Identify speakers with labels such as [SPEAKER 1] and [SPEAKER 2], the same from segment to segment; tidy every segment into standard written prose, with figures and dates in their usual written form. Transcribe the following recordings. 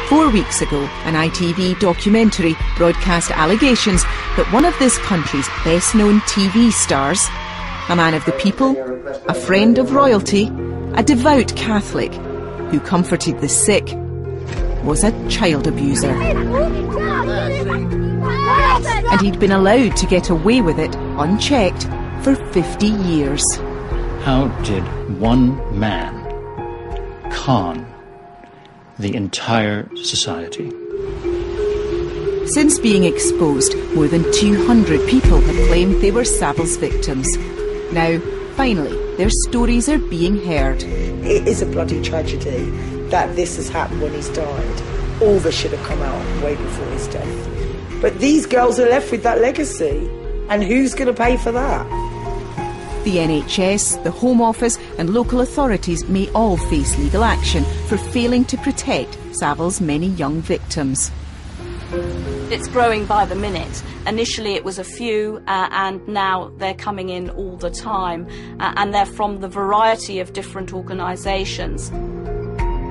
[SPEAKER 1] 4 weeks ago, an ITV documentary broadcast allegations that one of this country's best-known TV stars, a man of the people, a friend of royalty, a devout Catholic who comforted the sick, was a child abuser. And he'd been allowed to get away with it, unchecked, for 50 years.
[SPEAKER 2] How did one man con the entire society?
[SPEAKER 1] Since being exposed, more than 200 people have claimed they were Savile's victims. Now, finally, their stories are being heard.
[SPEAKER 3] It is a bloody tragedy that this has happened when he's died. All this should have come out way before his death. But these girls are left with that legacy, and who's going to pay for that?
[SPEAKER 1] The NHS, the Home Office and local authorities may all face legal action for failing to protect Savile's many young victims.
[SPEAKER 4] It's growing by the minute. Initially it was a few and now they're coming in all the time and they're from the variety of different organisations.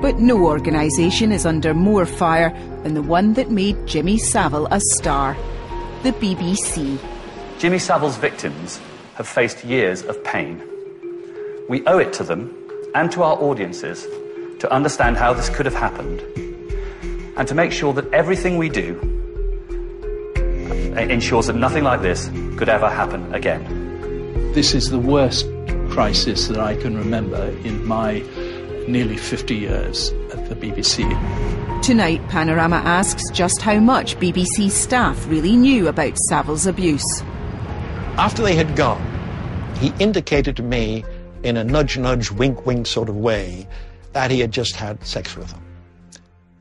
[SPEAKER 1] But no organisation is under more fire than the one that made Jimmy Savile a star, the BBC.
[SPEAKER 5] Jimmy Savile's victims have faced years of pain. We owe it to them and to our audiences to understand how this could have happened and to make sure that everything we do ensures that nothing like this could ever happen again.
[SPEAKER 2] This is the worst crisis that I can remember in my nearly 50 years at the BBC.
[SPEAKER 1] Tonight, Panorama asks just how much BBC staff really knew about Savile's abuse.
[SPEAKER 6] After they had gone, he indicated to me in a nudge-nudge, wink-wink sort of way that he had just had sex with them.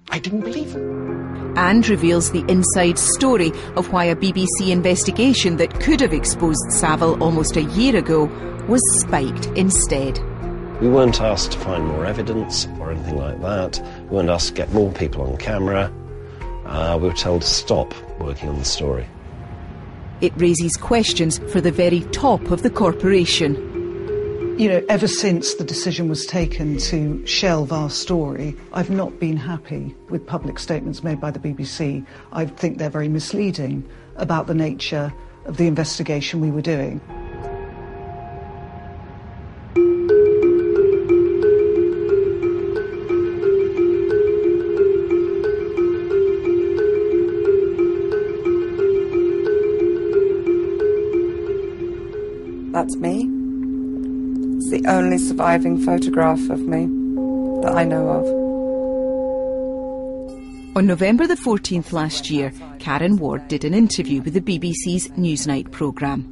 [SPEAKER 6] I didn't believe him.
[SPEAKER 1] And reveals the inside story of why a BBC investigation that could have exposed Savile almost a year ago was spiked instead.
[SPEAKER 7] We weren't asked to find more evidence or anything like that. We weren't asked to get more people on camera. We were told to stop working on the story.
[SPEAKER 1] It raises questions for the very top of the corporation.
[SPEAKER 8] You know, ever since the decision was taken to shelve our story, I've not been happy with public statements made by the BBC. I think they're very misleading about the nature of the investigation we were doing.
[SPEAKER 9] That's me. It's the only surviving photograph of me that I know of.
[SPEAKER 1] On November the 14th last year, Karen Ward did an interview with the BBC's Newsnight programme.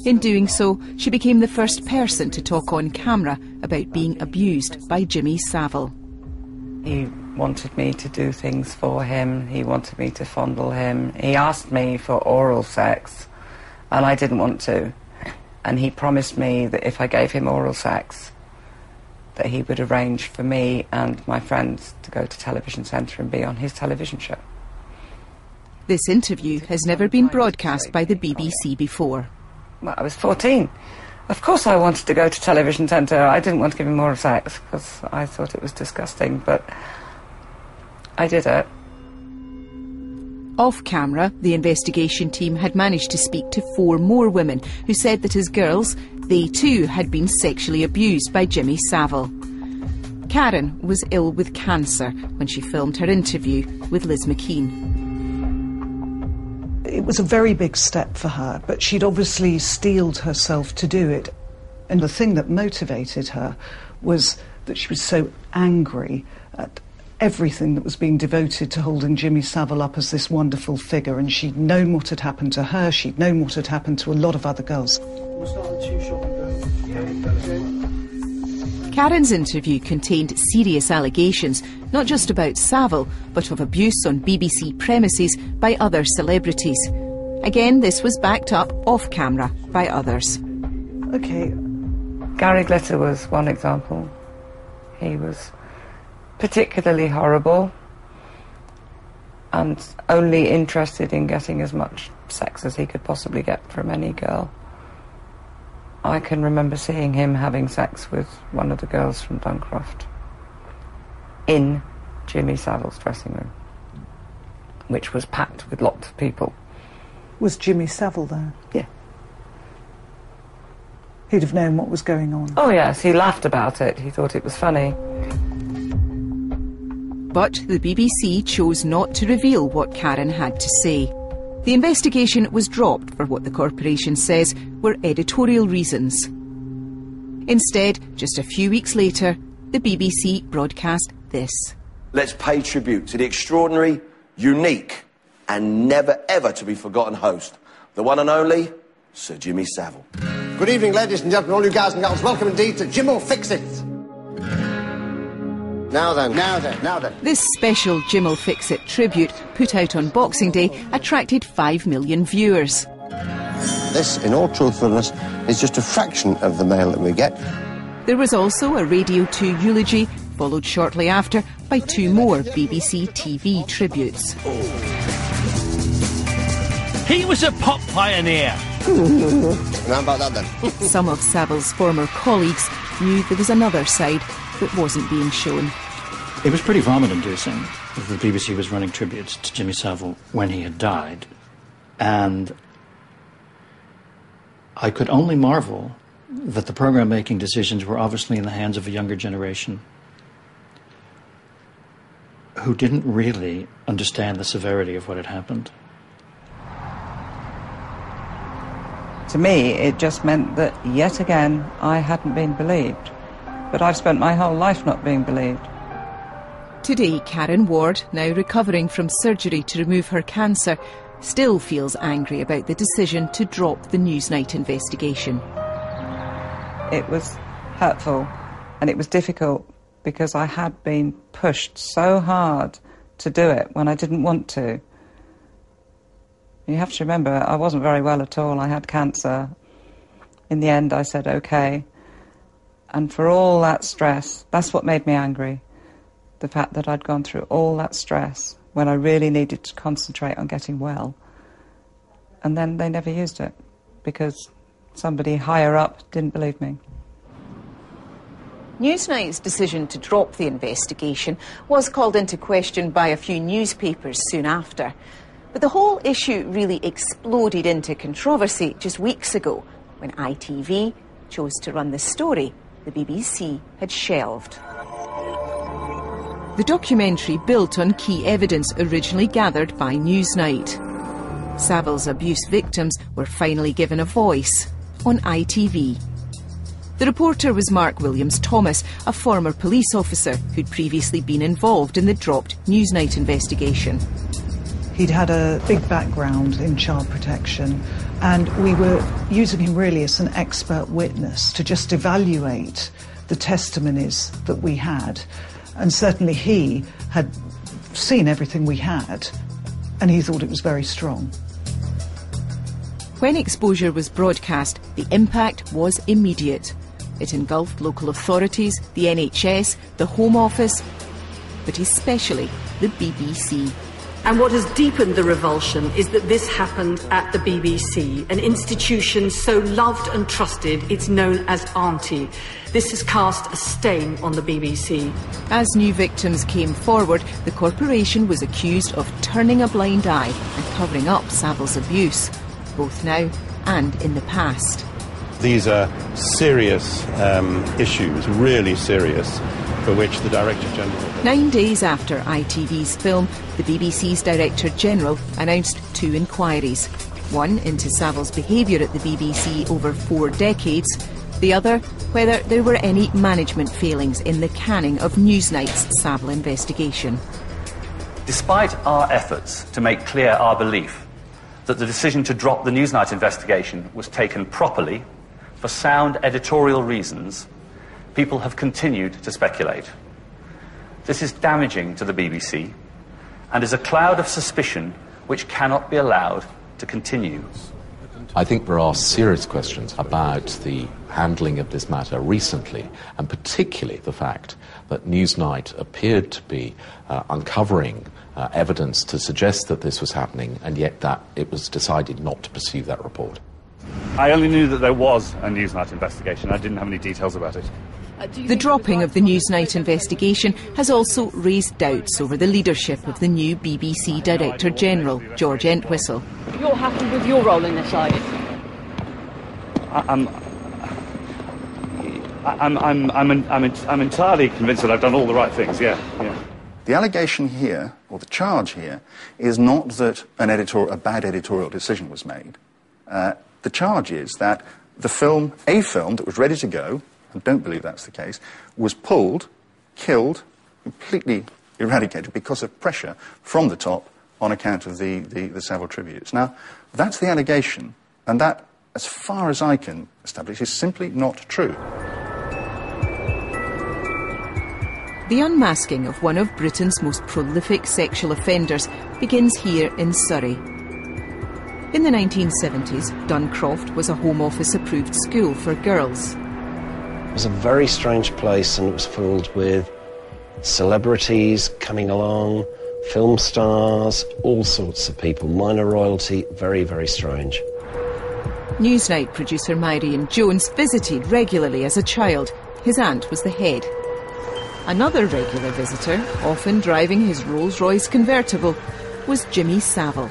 [SPEAKER 1] In doing so, she became the first person to talk on camera about being abused by Jimmy Savile.
[SPEAKER 9] He wanted me to do things for him. He wanted me to fondle him. He asked me for oral sex, and I didn't want to. And he promised me that if I gave him oral sex, that he would arrange for me and my friends to go to Television Centre and be on his television show.
[SPEAKER 1] This interview has never been broadcast by the BBC before.
[SPEAKER 9] Well, I was 14. Of course I wanted to go to Television Centre. I didn't want to give him oral sex because I thought it was disgusting, but I did it.
[SPEAKER 1] Off camera, the investigation team had managed to speak to 4 more women who said that as girls, they too had been sexually abused by Jimmy Savile. Karen was ill with cancer when she filmed her interview with Liz McKean.
[SPEAKER 8] It was a very big step for her, but she'd obviously steeled herself to do it. And the thing that motivated her was that she was so angry at everything that was being devoted to holding Jimmy Savile up as this wonderful figure, and she'd known what had happened to her, she'd known what had happened to a lot of other girls.
[SPEAKER 1] Karen's interview contained serious allegations, not just about Savile, but of abuse on BBC premises by other celebrities. Again, this was backed up off camera by others.
[SPEAKER 8] OK.
[SPEAKER 9] Gary Glitter was one example. He was particularly horrible and only interested in getting as much sex as he could possibly get from any girl. I can remember seeing him having sex with one of the girls from Duncroft in Jimmy Savile's dressing room, which was packed with lots of people.
[SPEAKER 8] Was Jimmy Savile there?
[SPEAKER 9] Yeah.
[SPEAKER 8] He'd have known what was going on.
[SPEAKER 9] Oh yes, he laughed about it. He thought it was funny.
[SPEAKER 1] But the BBC chose not to reveal what Karen had to say. The investigation was dropped for what the corporation says were editorial reasons. Instead, just a few weeks later, the BBC broadcast this.
[SPEAKER 10] Let's pay tribute to the extraordinary, unique and never ever to be forgotten host, the one and only Sir Jimmy Savile.
[SPEAKER 11] Good evening, ladies and gentlemen, all you guys and girls. Welcome indeed to Jim'll Fix It. Now then.
[SPEAKER 1] This special Jim'll Fix It tribute, put out on Boxing Day, attracted 5 million viewers.
[SPEAKER 11] This, in all truthfulness, is just a fraction of the mail that we get.
[SPEAKER 1] There was also a Radio 2 eulogy, followed shortly after by 2 more BBC TV tributes.
[SPEAKER 12] He was a pop pioneer.
[SPEAKER 11] How about that then?
[SPEAKER 1] Some of Savile's former colleagues knew there was another side that wasn't being shown.
[SPEAKER 13] It was pretty vomit-inducing that the BBC was running tributes to Jimmy Savile when he had died, and I could only marvel that the programme-making decisions were obviously in the hands of a younger generation who didn't really understand the severity of what had happened.
[SPEAKER 9] To me, it just meant that, yet again, I hadn't been believed. But I've spent my whole life not being believed.
[SPEAKER 1] Today, Karen Ward, now recovering from surgery to remove her cancer, still feels angry about the decision to drop the Newsnight investigation.
[SPEAKER 9] It was hurtful and it was difficult because I had been pushed so hard to do it when I didn't want to. You have to remember, I wasn't very well at all. I had cancer. In the end, I said, OK. And for all that stress, that's what made me angry. The fact that I'd gone through all that stress when I really needed to concentrate on getting well. And then they never used it because somebody higher up didn't believe me.
[SPEAKER 1] Newsnight's decision to drop the investigation was called into question by a few newspapers soon after. But the whole issue really exploded into controversy just weeks ago when ITV chose to run the story the BBC had shelved. The documentary built on key evidence originally gathered by Newsnight. Savile's abuse victims were finally given a voice on ITV. The reporter was Mark Williams-Thomas, a former police officer who'd previously been involved in the dropped Newsnight investigation.
[SPEAKER 8] He'd had a big background in child protection, and we were using him really as an expert witness to just evaluate the testimonies that we had. And certainly he had seen everything we had, and he thought it was very strong.
[SPEAKER 1] When exposure was broadcast, the impact was immediate. It engulfed local authorities, the NHS, the Home Office, but especially the BBC.
[SPEAKER 14] And what has deepened the revulsion is that this happened at the BBC, an institution so loved and trusted it's known as Auntie. This has cast a stain on the BBC.
[SPEAKER 1] As new victims came forward, the corporation was accused of turning a blind eye and covering up Savile's abuse, both now and in the past.
[SPEAKER 15] These are serious issues, really serious, for which the Director General...
[SPEAKER 1] 9 days after ITV's film, the BBC's Director General announced 2 inquiries. One into Savile's behaviour at the BBC over 4 decades, the other whether there were any management failings in the canning of Newsnight's Savile investigation.
[SPEAKER 5] Despite our efforts to make clear our belief that the decision to drop the Newsnight investigation was taken properly, for sound editorial reasons, people have continued to speculate. This is damaging to the BBC and is a cloud of suspicion which cannot be allowed to continue.
[SPEAKER 16] I think there are serious questions about the handling of this matter recently, and particularly the fact that Newsnight appeared to be uncovering evidence to suggest that this was happening, and yet that it was decided not to pursue that report.
[SPEAKER 5] I only knew that there was a Newsnight investigation. I didn't have any details about it.
[SPEAKER 1] The dropping of the Newsnight investigation has also raised doubts over the leadership of the new BBC Director General, George Entwistle.
[SPEAKER 17] You're happy with your role in this, are you?
[SPEAKER 5] I'm entirely convinced that I've done all the right things, yeah.
[SPEAKER 18] The allegation here, or the charge here, is not that a bad editorial decision was made. The charge is that a film that was ready to go, I don't believe that's the case, was pulled, killed, completely eradicated because of pressure from the top on account of the Savile tributes. Now, that's the allegation, and that, as far as I can establish, is simply not true.
[SPEAKER 1] The unmasking of one of Britain's most prolific sexual offenders begins here in Surrey. In the 1970s, Duncroft was a Home Office-approved school for girls.
[SPEAKER 7] It was a very strange place, and it was filled with celebrities coming along, film stars, all sorts of people, minor royalty, very, very strange.
[SPEAKER 1] Newsnight producer Myrian Jones visited regularly as a child. His aunt was the head. Another regular visitor, often driving his Rolls-Royce convertible, was Jimmy Savile.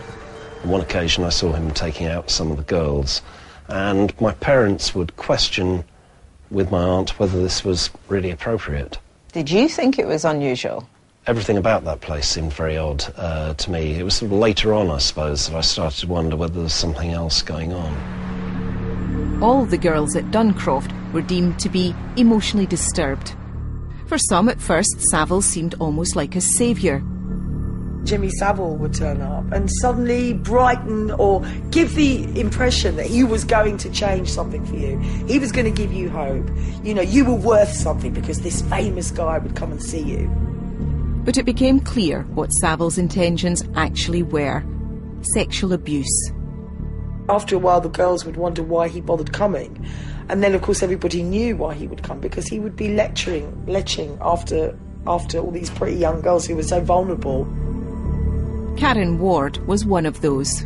[SPEAKER 7] On one occasion I saw him taking out some of the girls, and my parents would question with my aunt whether this was really appropriate.
[SPEAKER 19] Did you think it was unusual?
[SPEAKER 7] Everything about that place seemed very odd to me. It was sort of later on, I suppose, that I started to wonder whether there was something else going on.
[SPEAKER 1] All the girls at Duncroft were deemed to be emotionally disturbed. For some, at first, Savile seemed almost like a saviour.
[SPEAKER 3] Jimmy Savile would turn up and suddenly brighten or give the impression that he was going to change something for you. He was going to give you hope. You know, you were worth something because this famous guy would come and see you.
[SPEAKER 1] But it became clear what Savile's intentions actually were: sexual abuse.
[SPEAKER 3] After a while, the girls would wonder why he bothered coming. And then, of course, everybody knew why he would come, because he would be leching after all these pretty young girls who were so vulnerable.
[SPEAKER 1] Karen Ward was one of those.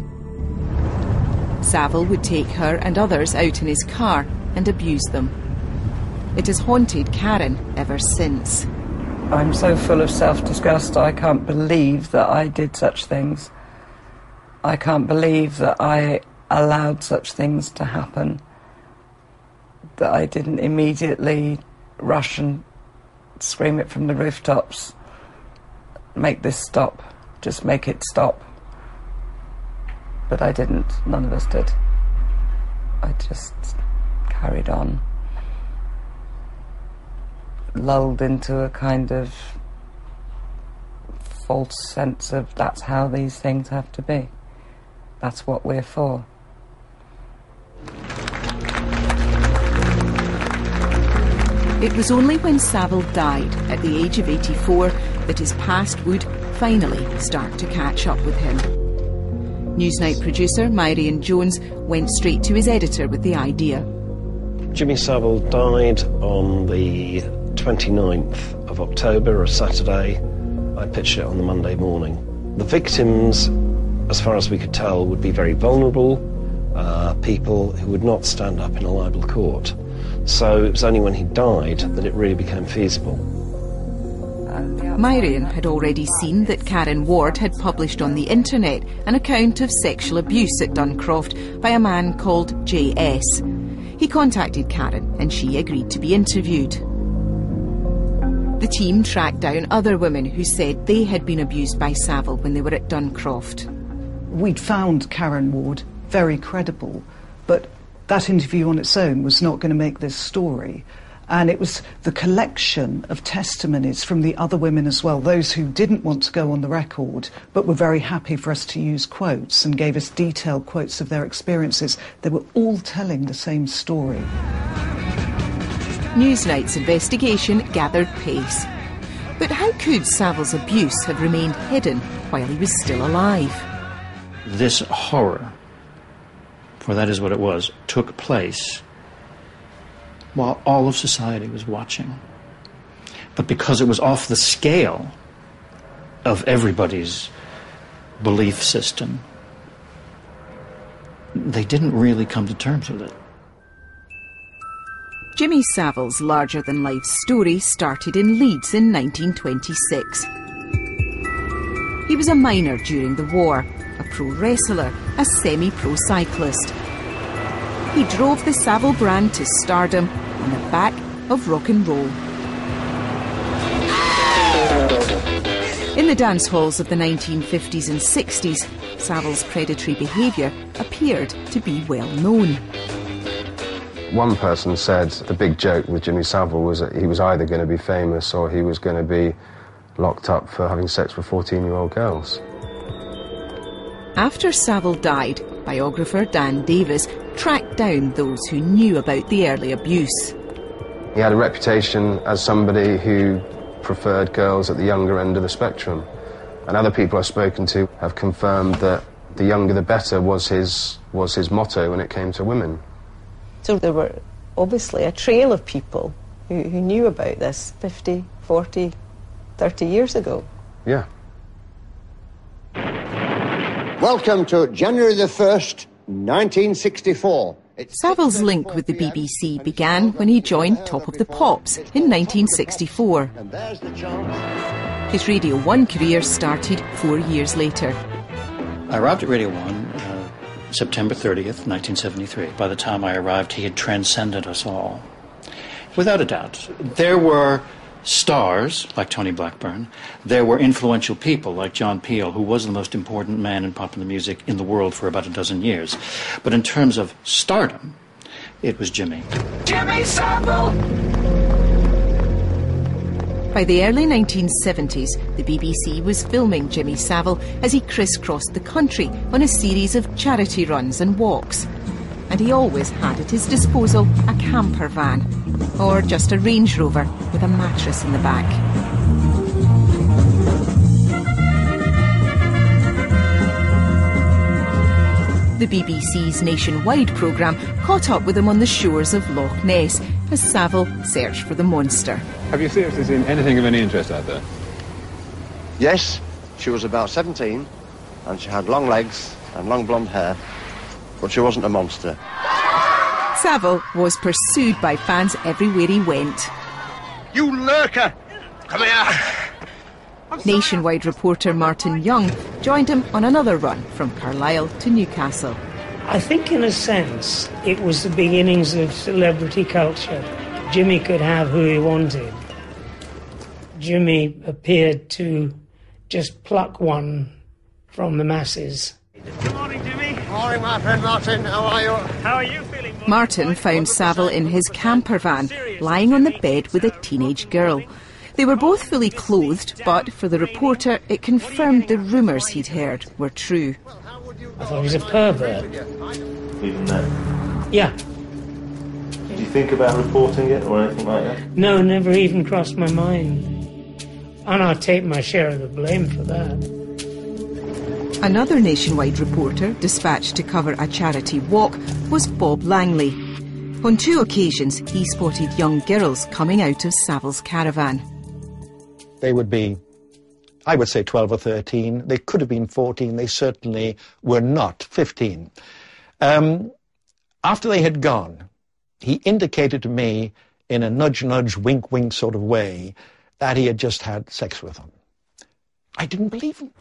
[SPEAKER 1] Savile would take her and others out in his car and abuse them. It has haunted Karen ever since.
[SPEAKER 9] I'm so full of self-disgust, I can't believe that I did such things. I can't believe that I allowed such things to happen, that I didn't immediately rush and scream it from the rooftops. Make this stop. Just make it stop. But I didn't. None of us did. I just carried on. Lulled into a kind of false sense of that's how these things have to be. That's what we're for.
[SPEAKER 1] It was only when Savile died at the age of 84 that his past would finally start to catch up with him. Newsnight producer Myrian Jones went straight to his editor with the idea.
[SPEAKER 7] Jimmy Savile died on the 29th of October, a Saturday. I pitched it on the Monday morning. The victims, as far as we could tell, would be very vulnerable, people who would not stand up in a libel court. So it was only when he died that it really became feasible.
[SPEAKER 1] Myrian had already seen that Karen Ward had published on the internet an account of sexual abuse at Duncroft by a man called J.S. He contacted Karen and she agreed to be interviewed. The team tracked down other women who said they had been abused by Savile when they were at Duncroft.
[SPEAKER 8] We'd found Karen Ward very credible, but that interview on its own was not going to make this story. And it was the collection of testimonies from the other women as well, those who didn't want to go on the record, but were very happy for us to use quotes and gave us detailed quotes of their experiences. They were all telling the same story.
[SPEAKER 1] Newsnight's investigation gathered pace. But how could Savile's abuse have remained hidden while he was still alive?
[SPEAKER 13] This horror, for that is what it was, took place while all of society was watching. But because it was off the scale of everybody's belief system, they didn't really come to terms with it.
[SPEAKER 1] Jimmy Savile's larger-than-life story started in Leeds in 1926. He was a miner during the war, a pro wrestler, a semi-pro cyclist. He drove the Savile brand to stardom on the back of rock and roll. In the dance halls of the 1950s and 60s, Savile's predatory behaviour appeared to be well known.
[SPEAKER 20] One person said the big joke with Jimmy Savile was that he was either going to be famous or he was going to be locked up for having sex with 14-year-old girls.
[SPEAKER 1] After Savile died, biographer Dan Davis tracked down those who knew about the early abuse.
[SPEAKER 20] He had a reputation as somebody who preferred girls at the younger end of the spectrum. And other people I've spoken to have confirmed that the younger the better was his motto when it came to women.
[SPEAKER 19] So there were obviously a trail of people who knew about this 50, 40, 30 years ago.
[SPEAKER 20] Yeah.
[SPEAKER 11] Welcome to January the 1st, 1964.
[SPEAKER 1] Savile's link with the BBC began when he joined Top of the Pops in 1964. His Radio 1 career started 4 years later.
[SPEAKER 13] I arrived at Radio 1 September 30th, 1973. By the time I arrived, he had transcended us all. Without a doubt, there were stars like Tony Blackburn. There were influential people like John Peel, who was the most important man in popular music in the world for about a dozen years. But in terms of stardom, it was Jimmy.
[SPEAKER 1] Jimmy Savile! By the early 1970s, the BBC was filming Jimmy Savile as he crisscrossed the country on a series of charity runs and walks. And he always had at his disposal a camper van, or just a Range Rover with a mattress in the back. The BBC's nationwide programme caught up with him on the shores of Loch Ness as Savile searched for the monster.
[SPEAKER 21] Have you seriously seen anything of any interest out there?
[SPEAKER 11] Yes, she was about 17, and she had long legs and long blonde hair, but she wasn't a monster.
[SPEAKER 1] Savile was pursued by fans everywhere he went.
[SPEAKER 11] You lurker! Come here!
[SPEAKER 1] Nationwide reporter Martin Young joined him on another run from Carlisle to Newcastle.
[SPEAKER 22] I think in a sense it was the beginnings of celebrity culture. Jimmy could have who he wanted. Jimmy appeared to just pluck one from the masses.
[SPEAKER 11] Good morning, Jimmy. Morning, my friend Martin. How are you?
[SPEAKER 22] How are you feeling?
[SPEAKER 1] Martin found Savile in his camper van, lying on the bed with a teenage girl. They were both fully clothed, but for the reporter, it confirmed the rumours he'd heard were true.
[SPEAKER 22] I thought he was a pervert.
[SPEAKER 23] Even then?
[SPEAKER 22] Yeah.
[SPEAKER 23] Did you think about reporting it or anything like that?
[SPEAKER 22] No, never even crossed my mind. And I take my share of the blame for that.
[SPEAKER 1] Another nationwide reporter dispatched to cover a charity walk was Bob Langley. On 2 occasions, he spotted young girls coming out of Savile's caravan.
[SPEAKER 6] They would be, I would say 12 or 13. They could have been 14. They certainly were not 15. After they had gone, he indicated to me in a nudge-nudge, wink-wink sort of way that he had just had sex with them. I didn't believe him.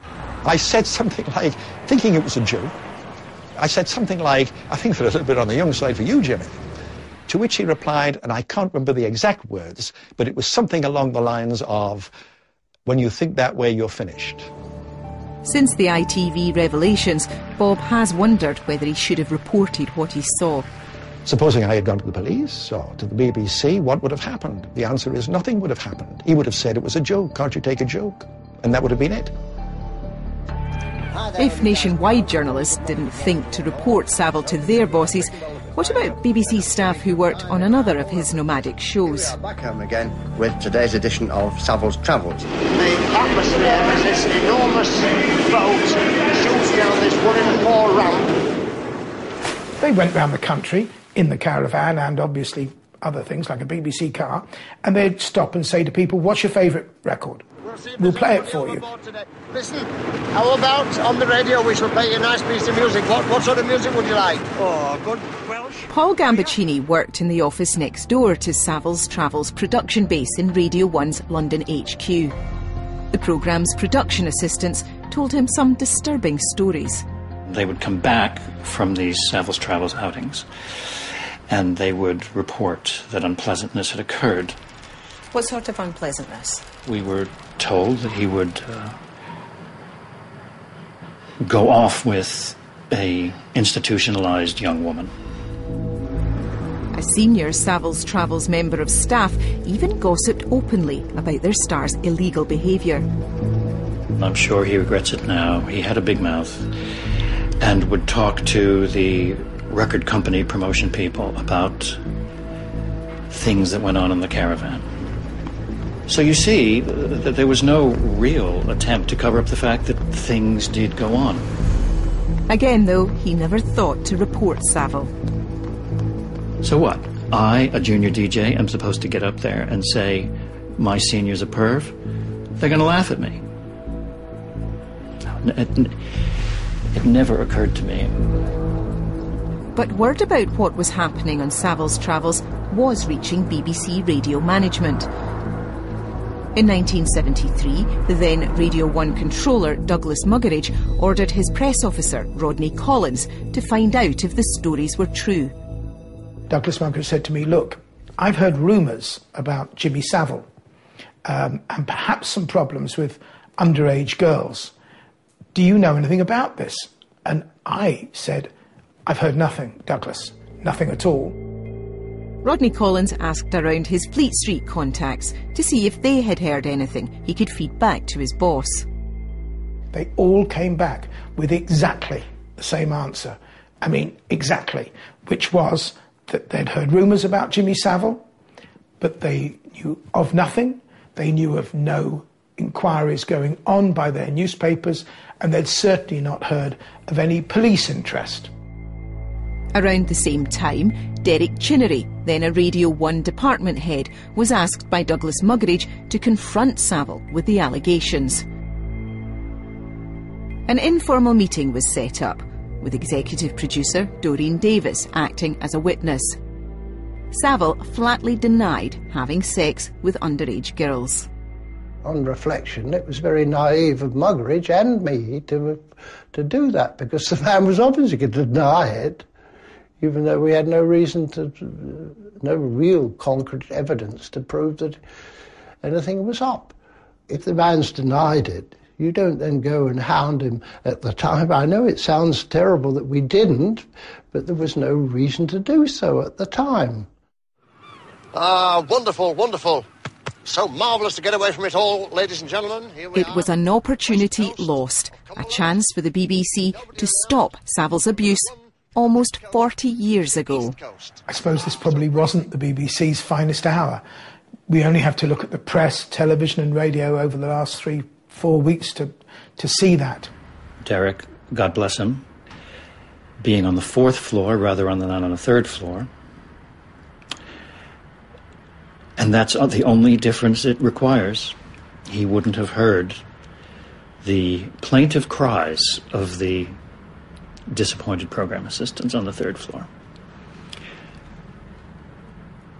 [SPEAKER 6] I said something like, thinking it was a joke, I said something like, I think they're a little bit on the young side for you, Jimmy. To which he replied, and I can't remember the exact words, but it was something along the lines of, when you think that way, you're finished.
[SPEAKER 1] Since the ITV revelations, Bob has wondered whether he should have reported what he saw.
[SPEAKER 6] Supposing I had gone to the police or to the BBC, what would have happened? The answer is nothing would have happened. He would have said it was a joke. Can't you take a joke? And that would have been it.
[SPEAKER 1] If nationwide journalists didn't think to report Savile to their bosses, what about BBC staff who worked on another of his nomadic shows?
[SPEAKER 11] We are back home again with today's edition of Savile's Travels. The atmosphere as this enormous boat shoots down this 1-in-4 ramp.
[SPEAKER 24] They went round the country in the caravan and obviously other things like a BBC car, and they'd stop and say to people, what's your favourite record? we'll play it for you.
[SPEAKER 11] Listen, how about on the radio we shall play you a nice piece of music? What sort of music would you like? Oh, good Welsh.
[SPEAKER 1] Paul Gambaccini worked in the office next door to Savile's Travels production base in Radio 1's London HQ. The programme's production assistants told him some disturbing stories.
[SPEAKER 13] They would come back from these Savile's Travels outings, and they would report that unpleasantness had occurred.
[SPEAKER 2] What sort of unpleasantness?
[SPEAKER 13] We were told that he would go off with a institutionalized young woman.
[SPEAKER 1] A senior Savile's Travels member of staff even gossiped openly about their star's illegal behaviour.
[SPEAKER 13] I'm sure he regrets it now. He had a big mouth and would talk to the record company promotion people about things that went on in the caravan. So you see that there was no real attempt to cover up the fact that things did go on.
[SPEAKER 1] Again, though, he never thought to report Savile.
[SPEAKER 13] So what? I, a junior DJ, am supposed to get up there and say, my senior's a perv? They're going to laugh at me. It never occurred to me.
[SPEAKER 1] But word about what was happening on Savile's Travels was reaching BBC radio management. In 1973, the then Radio 1 controller, Douglas Muggeridge, ordered his press officer, Rodney Collins, to find out if the stories were true.
[SPEAKER 24] Douglas Muggeridge said to me, look, I've heard rumours about Jimmy Savile and perhaps some problems with underage girls. Do you know anything about this? And I said, I've heard nothing, Douglas, nothing at all.
[SPEAKER 1] Rodney Collins asked around his Fleet Street contacts to see if they had heard anything he could feed back to his boss.
[SPEAKER 24] They all came back with exactly the same answer. I mean, exactly, which was that they'd heard rumours about Jimmy Savile, but they knew of nothing. They knew of no inquiries going on by their newspapers, and they'd certainly not heard of any police interest.
[SPEAKER 1] Around the same time, Derek Chinnery, then a Radio 1 department head, was asked by Douglas Muggeridge to confront Savile with the allegations. An informal meeting was set up, with executive producer Doreen Davis acting as a witness. Savile flatly denied having sex with underage girls.
[SPEAKER 4] On reflection, it was very naive of Muggeridge and me to do that, because the man was obviously going to deny it, even though we had no real concrete evidence to prove that anything was up. If the man's denied it, you don't then go and hound him at the time. I know it sounds terrible that we didn't, but there was no reason to do so at the time.
[SPEAKER 11] Ah, wonderful, wonderful. So marvellous to get away from it all, ladies and gentlemen. Here we
[SPEAKER 1] It was an opportunity lost, a chance for the BBC to stop Savile's abuse almost 40 years ago.
[SPEAKER 24] I suppose this probably wasn't the BBC's finest hour. We only have to look at the press, television and radio over the last 3-4 weeks to see that.
[SPEAKER 13] Derek, God bless him, being on the 4th floor rather than on the 3rd floor. And that's the only difference it requires. He wouldn't have heard the plaintive cries of the disappointed program assistants on the 3rd floor.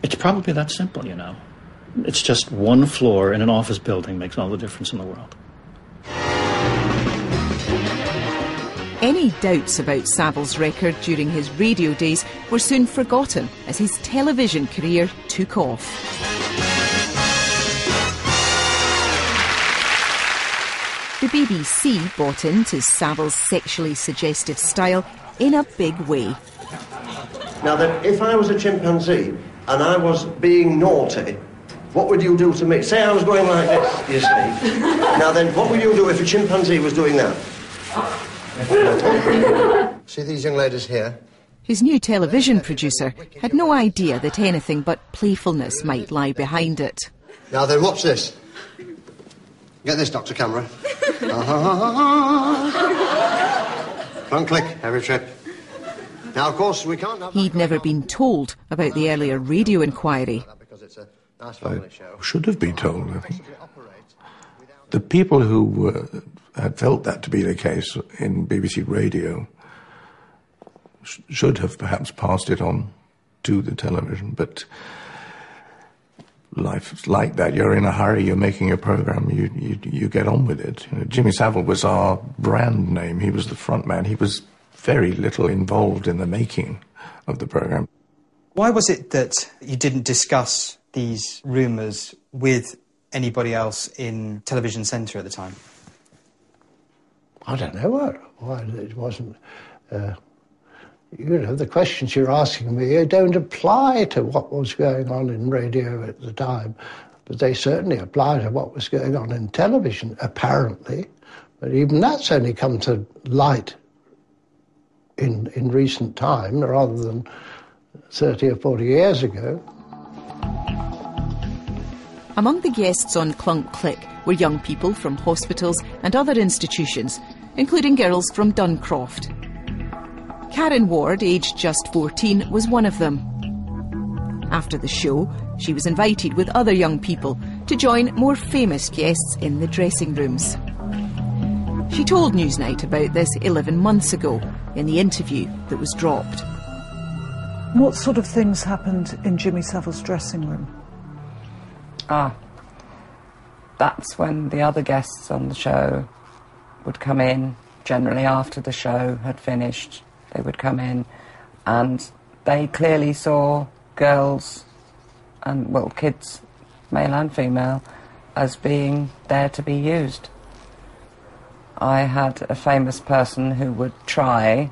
[SPEAKER 13] It's probably that simple, you know. It's just one floor in an office building makes all the difference in the world.
[SPEAKER 1] Any doubts about Savile's record during his radio days were soon forgotten as his television career took off. The BBC bought into Savile's sexually suggestive style in a big way.
[SPEAKER 11] Now then, if I was a chimpanzee and I was being naughty, what would you do to me? Say I was going like this, you see. Now then, what would you do if a chimpanzee was doing that? See these young ladies here?
[SPEAKER 1] His new television producer had no idea that anything but playfulness might lie behind it.
[SPEAKER 11] Now then, watch this. Get this, Dr. Camera. Front click, every trip. Now, of course, we can't have...
[SPEAKER 1] He'd never been told about the earlier radio inquiry.
[SPEAKER 11] Because it's a nice
[SPEAKER 15] I should have been told, I think.
[SPEAKER 10] the people who had felt that to be the case in BBC Radio should have perhaps passed it on to the television, but life's like that. You're in a hurry, you're making a programme, you get on with it. You know, Jimmy Savile was our brand name. He was the front man. He was very little involved in the making of the programme.
[SPEAKER 12] Why was it that you didn't discuss these rumours with anybody else in Television Centre at the time?
[SPEAKER 4] I don't know why it wasn't. You know, the questions you're asking me don't apply to what was going on in radio at the time, but they certainly apply to what was going on in television, apparently. But even that's only come to light in recent time, rather than 30 or 40 years ago.
[SPEAKER 1] Among the guests on Clunk Click were young people from hospitals and other institutions, including girls from Duncroft. Karen Ward, aged just 14, was one of them. After the show, she was invited with other young people to join more famous guests in the dressing rooms. She told Newsnight about this 11 months ago in the interview that was dropped.
[SPEAKER 8] What sort of things happened in Jimmy Savile's dressing room?
[SPEAKER 9] That's when the other guests on the show would come in, generally after the show had finished. They would come in and they clearly saw girls and, well, kids, male and female, as being there to be used. I had a famous person who would try.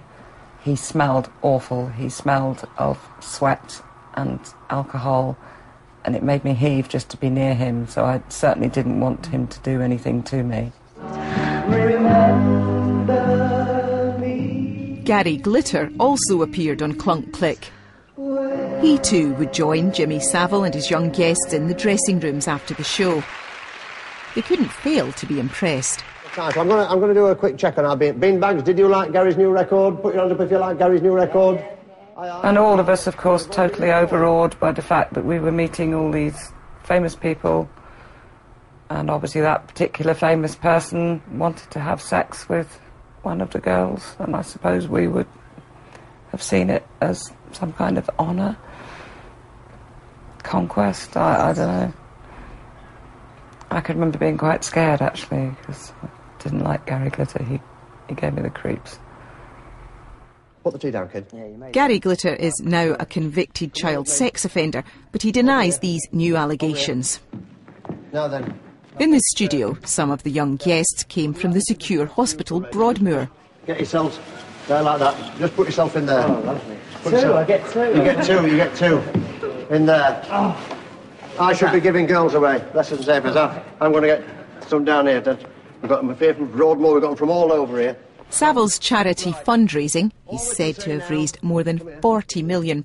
[SPEAKER 9] He smelled awful. He smelled of sweat and alcohol, and it made me heave just to be near him, so I certainly didn't want him to do anything to me.
[SPEAKER 1] Gary Glitter also appeared on Clunk Click. He too would join Jimmy Savile and his young guests in the dressing rooms after the show. They couldn't fail to be impressed.
[SPEAKER 11] Right, I'm going to do a quick check on our beanbags. Did you like Gary's new record? Put your hand up if you like Gary's new record.
[SPEAKER 9] And all of us, of course, totally overawed by the fact that we were meeting all these famous people, and obviously that particular famous person wanted to have sex with one of the girls, and I suppose we would have seen it as some kind of honour, conquest, I don't know. I can remember being quite scared, actually, because I didn't like Gary Glitter. He gave me the creeps.
[SPEAKER 11] Put the tea down, kid.
[SPEAKER 1] Gary Glitter is now a convicted child sex offender, but he denies these new allegations.
[SPEAKER 11] Now then.
[SPEAKER 1] In the studio, some of the young guests came from the secure hospital Broadmoor.
[SPEAKER 11] Get yourselves there like that. Just put yourself in there.
[SPEAKER 14] Oh, lovely. I get two.
[SPEAKER 11] You get two. In there.
[SPEAKER 14] Oh.
[SPEAKER 11] I should be giving girls away. Less than safe as that. I'm going to get some down here. We've got them here from Broadmoor. We've got them from all over here.
[SPEAKER 1] Savile's charity fundraising, he's said to have raised more than £40 million,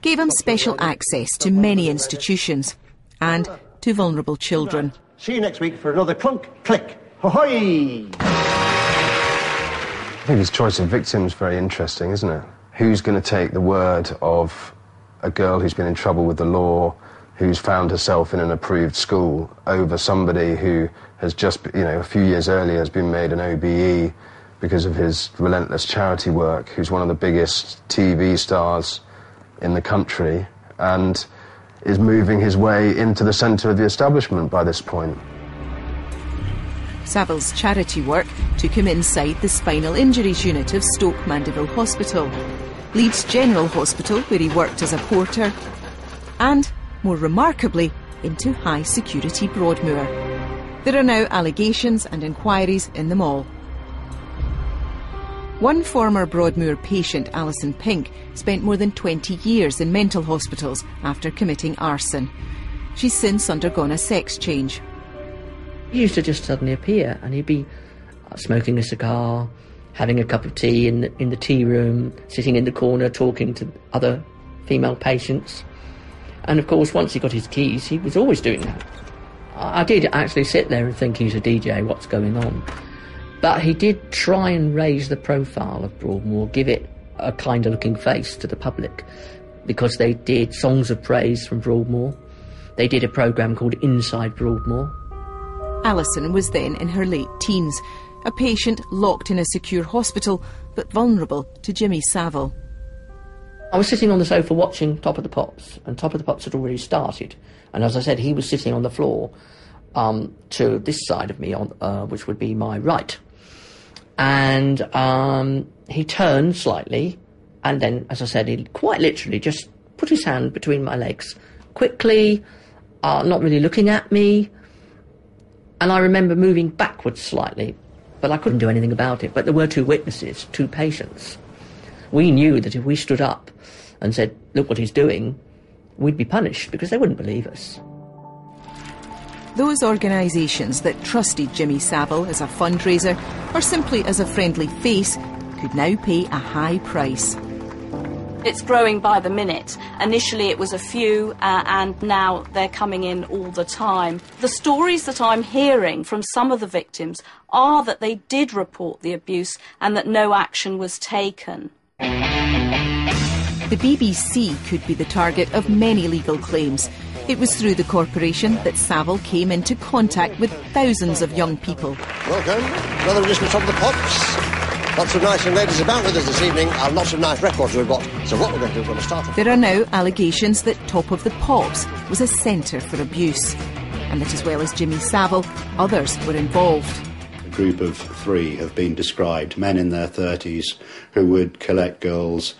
[SPEAKER 1] gave him special access to many institutions and to vulnerable children.
[SPEAKER 11] See you next week for another Clunk Click. Ho-hoy!
[SPEAKER 20] I think his choice of victim is very interesting, isn't it? Who's going to take the word of a girl who's been in trouble with the law, who's found herself in an approved school, over somebody who has just, a few years earlier has been made an OBE because of his relentless charity work, who's one of the biggest TV stars in the country and is moving his way into the centre of the establishment by this point.
[SPEAKER 1] Savile's charity work took him inside the spinal injuries unit of Stoke Mandeville Hospital, Leeds General Hospital, where he worked as a porter, and, more remarkably, into high-security Broadmoor. There are now allegations and inquiries in them all. One former Broadmoor patient, Alison Pink, spent more than 20 years in mental hospitals after committing arson. She's since undergone a sex change.
[SPEAKER 16] He used to just suddenly appear, and he'd be smoking a cigar, having a cup of tea in the tea room, sitting in the corner talking to other female patients. And of course, once he got his keys, he was always doing that. I did actually sit there and think, he's a DJ, what's going on? But he did try and raise the profile of Broadmoor, give it a kinder-looking face to the public, because they did songs of praise from Broadmoor. They did a programme called Inside Broadmoor.
[SPEAKER 1] Alison was then in her late teens, a patient locked in a secure hospital, but vulnerable to Jimmy Savile.
[SPEAKER 16] I was sitting on the sofa watching Top of the Pops, and Top of the Pops had already started. And as I said, he was sitting on the floor to this side of me, which would be my right. And he turned slightly, and then, as I said, he quite literally just put his hand between my legs, quickly, not really looking at me. And I remember moving backwards slightly, but I couldn't do anything about it. But there were two witnesses, two patients. We knew that if we stood up and said, look what he's doing, we'd be punished, because they wouldn't believe us.
[SPEAKER 1] Those organisations that trusted Jimmy Savile as a fundraiser, or simply as a friendly face, could now pay a high price.
[SPEAKER 3] It's growing by the minute. Initially it was a few, and now they're coming in all the time. The stories that I'm hearing from some of the victims are that they did report the abuse and that no action was taken.
[SPEAKER 1] The BBC could be the target of many legal claims. It was through the corporation that Savile came into contact with thousands of young people.
[SPEAKER 11] Welcome. Another edition of Top of the Pops. Lots of nice young ladies about with us this evening, and lots of nice records we've got. So what we're going to do, we're going to start off.
[SPEAKER 1] There are now allegations that Top of the Pops was a centre for abuse, and that as well as Jimmy Savile, others were involved.
[SPEAKER 5] A group of 3 have been described, men in their 30s, who would collect girls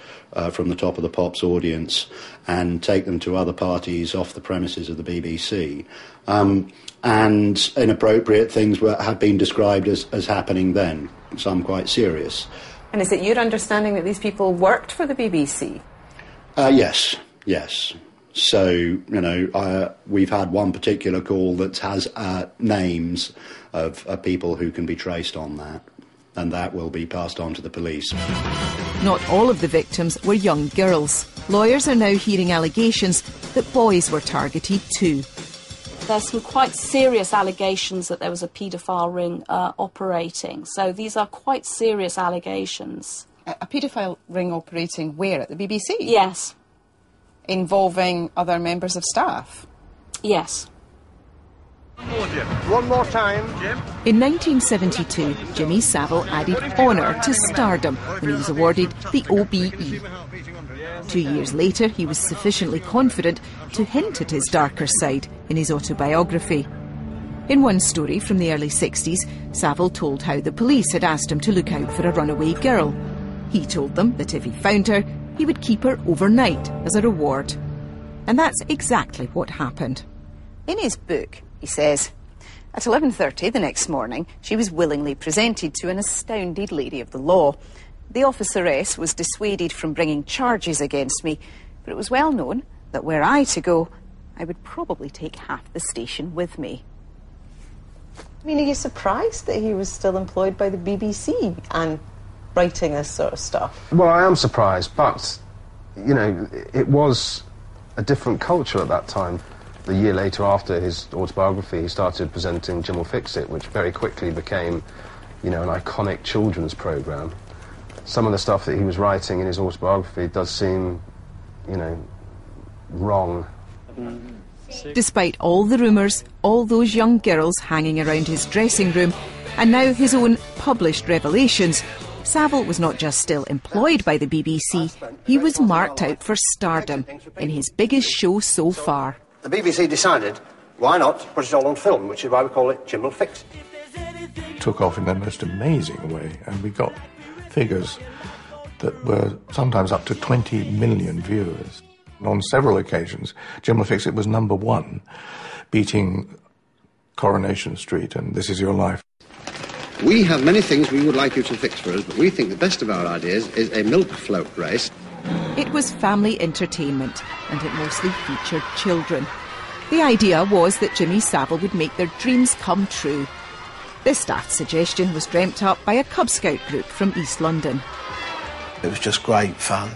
[SPEAKER 5] from the Top of the Pops audience and take them to other parties off the premises of the BBC. And inappropriate things have been described as happening then, some quite serious.
[SPEAKER 2] And is it your understanding that these people worked for the BBC?
[SPEAKER 5] Yes. So, we've had one particular call that has names of people who can be traced on that, and that will be passed on to the police.
[SPEAKER 1] Not all of the victims were young girls. Lawyers are now hearing allegations that boys were targeted too.
[SPEAKER 3] There's some quite serious allegations that there was a paedophile ring operating. So these are quite serious allegations.
[SPEAKER 2] A paedophile ring operating where? At the BBC?
[SPEAKER 3] Yes.
[SPEAKER 2] Involving other members of staff?
[SPEAKER 3] Yes.
[SPEAKER 11] One more time, Jim.
[SPEAKER 1] In 1972, Jimmy Savile added honour to stardom when he was awarded the OBE. 2 years later, he was sufficiently confident to hint at his darker side in his autobiography. In one story from the early 60s, Savile told how the police had asked him to look out for a runaway girl. He told them that if he found her, he would keep her overnight as a reward. And that's exactly what happened.
[SPEAKER 2] In his book, he says, at 11:30 the next morning, she was willingly presented to an astounded lady of the law. The officeress was dissuaded from bringing charges against me, but it was well known that were I to go, I would probably take half the station with me.
[SPEAKER 19] I mean, are you surprised that he was still employed by the BBC and writing this sort of stuff?
[SPEAKER 20] Well, I am surprised, but, it was a different culture at that time. A year later, after his autobiography, he started presenting Jim Will Fix It, which very quickly became, an iconic children's programme. Some of the stuff that he was writing in his autobiography does seem, wrong.
[SPEAKER 1] Despite all the rumours, all those young girls hanging around his dressing room, and now his own published revelations, Savile was not just still employed by the BBC, he was marked out for stardom in his biggest show so far.
[SPEAKER 11] The BBC decided, why not put it all on film, which is why we call it Jim Will Fix It.
[SPEAKER 10] Took off in the most amazing way, and we got figures that were sometimes up to 20 million viewers. And on several occasions, Jim Will Fix It was #1, beating Coronation Street and This Is Your Life.
[SPEAKER 17] We have many things we would like you to fix for us, but we think the best of our ideas is a milk float race.
[SPEAKER 1] It was family entertainment, and it mostly featured children. The idea was that Jimmy Savile would make their dreams come true. This daft suggestion was dreamt up by a Cub Scout group from East London.
[SPEAKER 18] It was just great fun,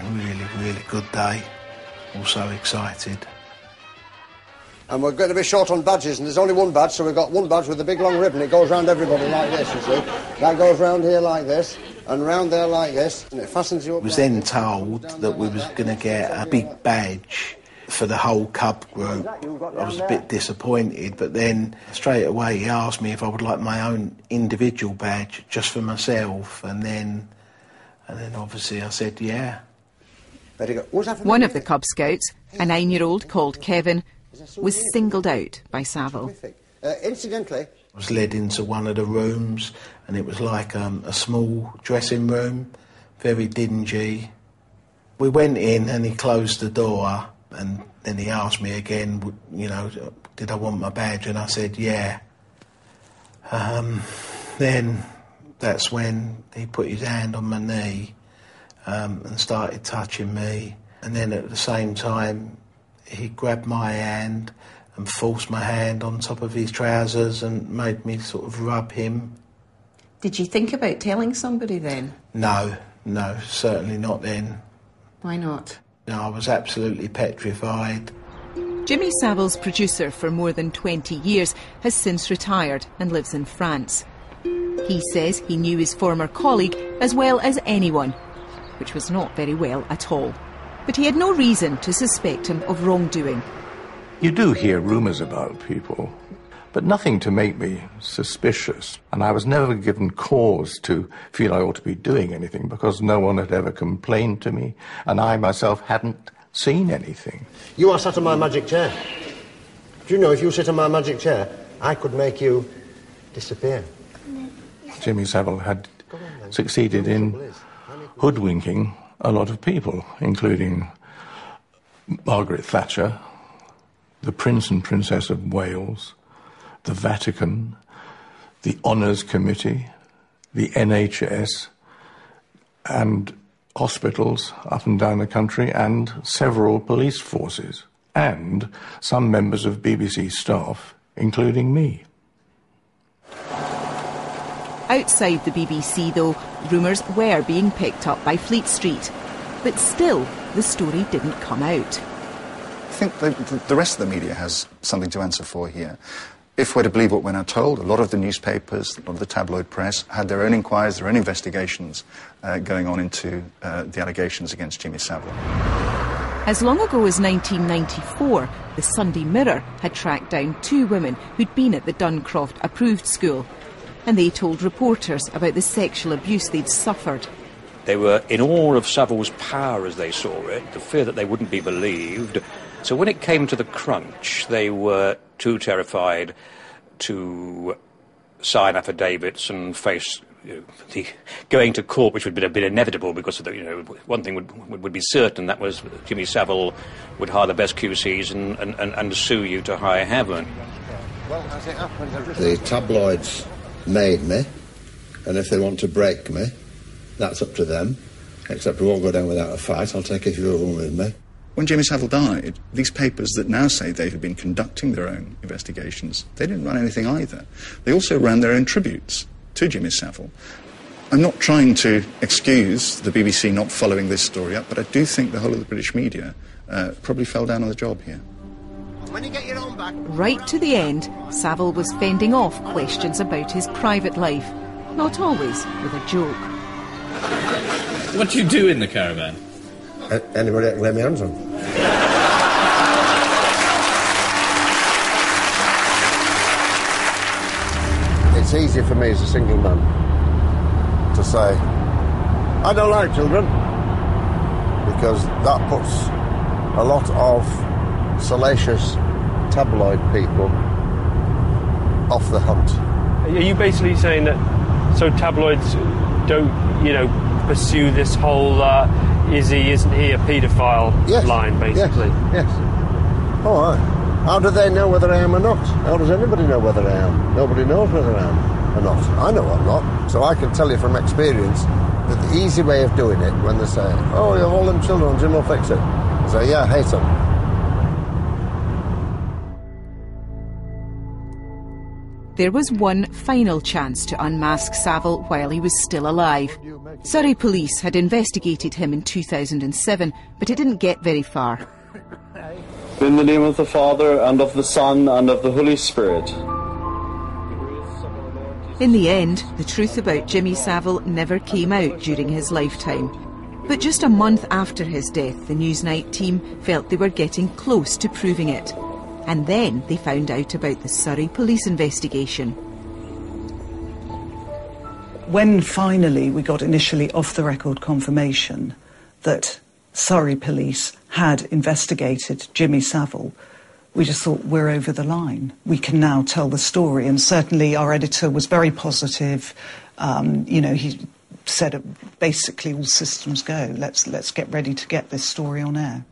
[SPEAKER 18] really good day. Also excited.
[SPEAKER 11] And we're going to be short on badges, and there's only one badge, so we've got one badge with a big long ribbon. It goes round everybody like this, you see. That goes round here like this, and round there like this, and it fastens you up.
[SPEAKER 18] I was then told that we was going to get a big badge for the whole Cub group. I was a bit disappointed, but then straight away he asked me if I would like my own individual badge just for myself, and then obviously I said yeah.
[SPEAKER 1] One of the Cub Scouts, a 9-year-old called Kevin, was singled out by Savile.
[SPEAKER 11] Incidentally,
[SPEAKER 18] I was led into one of the rooms, and it was like a small dressing room, very dingy. We went in and he closed the door, and then he asked me again, you know, did I want my badge, and I said yeah. Then that's when he put his hand on my knee and started touching me, and then at the same time he grabbed my hand and forced my hand on top of his trousers and made me sort of rub him.
[SPEAKER 2] Did you think about telling somebody then?
[SPEAKER 18] No, certainly not then.
[SPEAKER 2] Why not?
[SPEAKER 18] No, I was absolutely petrified.
[SPEAKER 1] Jimmy Savile's producer for more than 20 years has since retired and lives in France. He says he knew his former colleague as well as anyone, which was not very well at all. But he had no reason to suspect him of wrongdoing.
[SPEAKER 10] You do hear rumours about people, but nothing to make me suspicious. And I was never given cause to feel I ought to be doing anything because no one had ever complained to me, and I myself hadn't seen anything.
[SPEAKER 11] you are sat on my magic chair. Do you know if you sit on my magic chair, I could make you disappear?
[SPEAKER 10] Jimmy Savile had succeeded in hoodwinking a lot of people, including Margaret Thatcher, the Prince and Princess of Wales, the Vatican, the Honours Committee, the NHS, and hospitals up and down the country, and several police forces, and some members of BBC staff, including me.
[SPEAKER 1] Outside the BBC, though, rumours were being picked up by Fleet Street. But still, the story didn't come out.
[SPEAKER 7] I think the rest of the media has something to answer for here. If we're to believe what we're now told, a lot of the newspapers, a lot of the tabloid press had their own inquiries, their own investigations going on into the allegations against Jimmy Savile.
[SPEAKER 1] As long ago as 1994, the Sunday Mirror had tracked down 2 women who'd been at the Duncroft approved school, and they told reporters about the sexual abuse they'd suffered.
[SPEAKER 21] They were in awe of Savile's power as they saw it, the fear that they wouldn't be believed. So when it came to the crunch, they were too terrified to sign affidavits and face the going to court, which would have been inevitable because of one thing would be certain, that was Jimmy Savile would hire the best QCs and sue you to high heaven.
[SPEAKER 11] The tabloids made me, and if they want to break me, that's up to them, except we won't go down without a fight. I'll take a few of them with me.
[SPEAKER 7] When Jimmy Savile died, these papers that now say they have been conducting their own investigations, they didn't run anything either. They also ran their own tributes to Jimmy Savile. I'm not trying to excuse the BBC not following this story up, but I do think the whole of the British media probably fell down on the job here.
[SPEAKER 11] When you get your own back...
[SPEAKER 1] Right to the end, Savile was fending off questions about his private life, not always with a joke.
[SPEAKER 22] What do you do in the caravan?
[SPEAKER 11] Anybody I can lay my hands on. It's easier for me as a single man to say, I don't like children, because that puts a lot of salacious tabloid people off the hunt.
[SPEAKER 23] Are you basically saying that so tabloids don't, pursue this whole isn't he a paedophile line, basically?
[SPEAKER 11] Yes. Oh, aye. How do they know whether I am or not? How does anybody know whether I am? Nobody knows whether I am or not. I know I'm not. So I can tell you from experience that the easy way of doing it, when they say, oh, you have all them children, Jim will fix it. I say, yeah, I hate them.
[SPEAKER 1] There was one final chance to unmask Savile while he was still alive. Surrey police had investigated him in 2007, but it didn't get very far.
[SPEAKER 25] In the name of the Father, and of the Son, and of the Holy Spirit.
[SPEAKER 1] In the end, the truth about Jimmy Savile never came out during his lifetime. But just a month after his death, the Newsnight team felt they were getting close to proving it. And then they found out about the Surrey police investigation.
[SPEAKER 8] When finally we got initially off-the-record confirmation that Surrey police had investigated Jimmy Savile, we just thought, we're over the line. We can now tell the story. And certainly our editor was very positive. You know, he said basically all systems go. Let's get ready to get this story on air.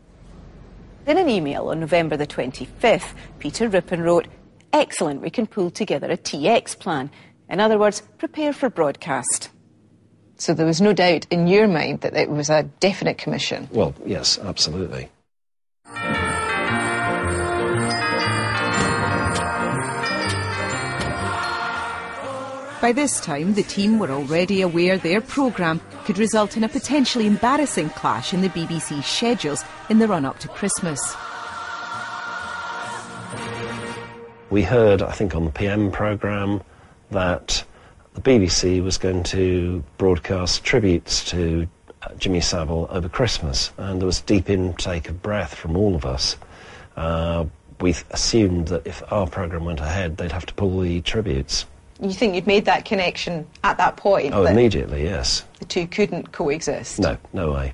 [SPEAKER 2] In an email on November the 25th, Peter Rippon wrote, "Excellent, we can pull together a TX plan. In other words, prepare for broadcast." So there was no doubt in your mind that it was a definite commission?
[SPEAKER 6] Well, yes, absolutely.
[SPEAKER 1] By this time, the team were already aware their programme could result in a potentially embarrassing clash in the BBC's schedules in the run-up to Christmas.
[SPEAKER 6] We heard, I think on the PM programme, that the BBC was going to broadcast tributes to Jimmy Savile over Christmas, and there was a deep intake of breath from all of us. We assumed that if our programme went ahead, they'd have to pull the tributes.
[SPEAKER 2] You think you'd made that connection at that point?
[SPEAKER 6] Oh, immediately, yes.
[SPEAKER 2] The two couldn't coexist?
[SPEAKER 6] No way.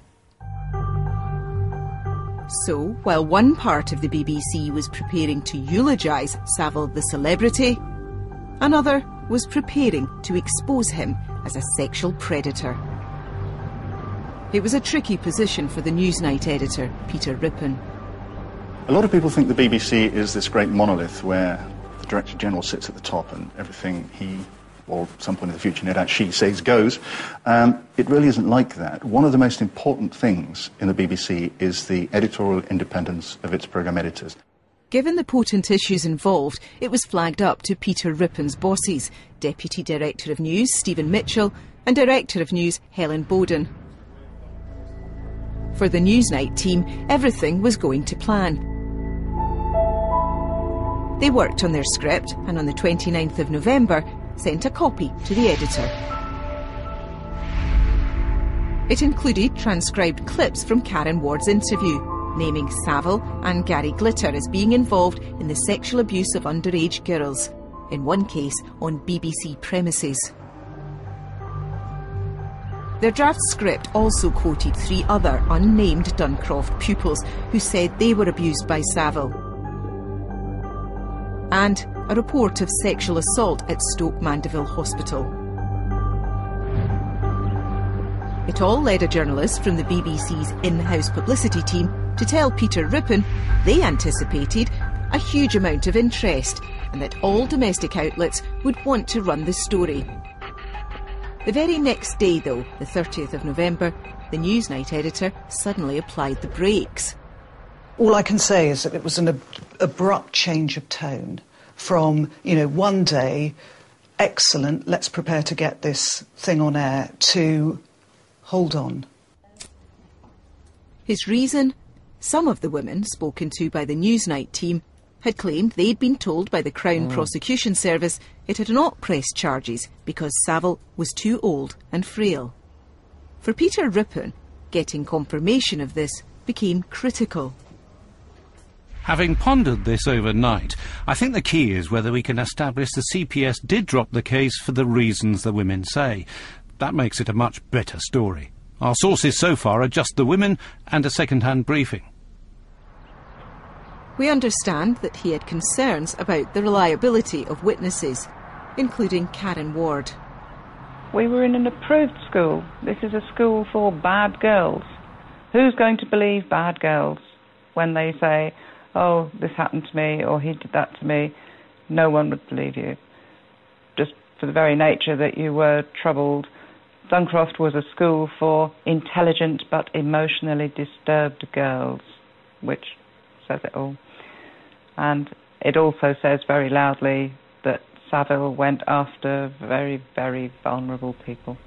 [SPEAKER 1] So, while one part of the BBC was preparing to eulogise Savile the celebrity, another was preparing to expose him as a sexual predator. It was a tricky position for the Newsnight editor, Peter Rippon.
[SPEAKER 7] A lot of people think the BBC is this great monolith where the Director General sits at the top and everything he, or at some point in the future, no doubt she says goes. It really isn't like that. One of the most important things in the BBC is the editorial independence of its programme editors.
[SPEAKER 1] Given the potent issues involved, it was flagged up to Peter Rippon's bosses, Deputy Director of News Stephen Mitchell and Director of News Helen Bowden. For the Newsnight team, everything was going to plan. They worked on their script and on the 29th of November sent a copy to the editor. It included transcribed clips from Karen Ward's interview, naming Savile and Gary Glitter as being involved in the sexual abuse of underage girls, in one case on BBC premises. Their draft script also quoted 3 other unnamed Duncroft pupils who said they were abused by Savile, and a report of sexual assault at Stoke Mandeville Hospital. It all led a journalist from the BBC's in-house publicity team to tell Peter Rippon they anticipated a huge amount of interest and that all domestic outlets would want to run the story. The very next day, though, the 30th of November, the Newsnight editor suddenly applied the brakes.
[SPEAKER 8] All I can say is that it was an abrupt change of tone from, one day, excellent, let's prepare to get this thing on air, to, hold on.
[SPEAKER 1] His reason? Some of the women spoken to by the Newsnight team had claimed they'd been told by the Crown Prosecution Service it had not pressed charges because Savile was too old and frail. For Peter Rippon, getting confirmation of this became critical.
[SPEAKER 22] Having pondered this overnight, I think the key is whether we can establish the CPS did drop the case for the reasons the women say. That makes it a much better story. Our sources so far are just the women and a second-hand briefing.
[SPEAKER 1] We understand that he had concerns about the reliability of witnesses, including Karen Ward.
[SPEAKER 12] We were in an approved school. This is a school for bad girls. Who's going to believe bad girls when they say, oh, this happened to me, or he did that to me? No one would believe you. Just for the very nature that you were troubled. Duncroft was a school for intelligent but emotionally disturbed girls, which says it all. And it also says very loudly that Savile went after very, very vulnerable people.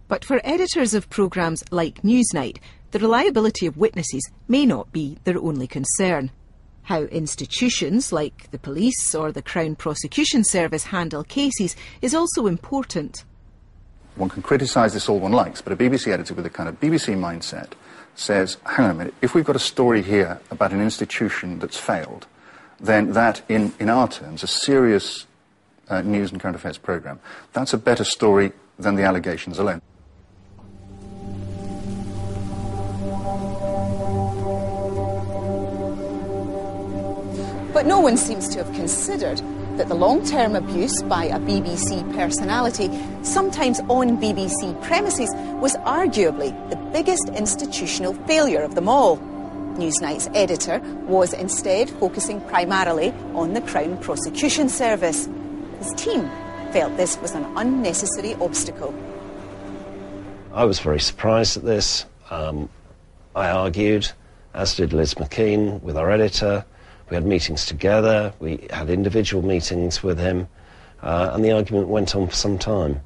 [SPEAKER 1] But for editors of programmes like Newsnight, the reliability of witnesses may not be their only concern. How institutions like the police or the Crown Prosecution Service handle cases is also important.
[SPEAKER 7] One can criticise this all one likes, but a BBC editor with a kind of BBC mindset says, hang on a minute, if we've got a story here about an institution that's failed, then that, in our terms, a serious news and current affairs programme, that's a better story than the allegations alone.
[SPEAKER 2] But no one seems to have considered that the long-term abuse by a BBC personality, sometimes on BBC premises, was arguably the biggest institutional failure of them all. Newsnight's editor was instead focusing primarily on the Crown Prosecution Service. His team felt this was an unnecessary obstacle.
[SPEAKER 6] I was very surprised at this. I argued, as did Liz McKean, with our editor. We had meetings together, we had individual meetings with him, and the argument went on for some time.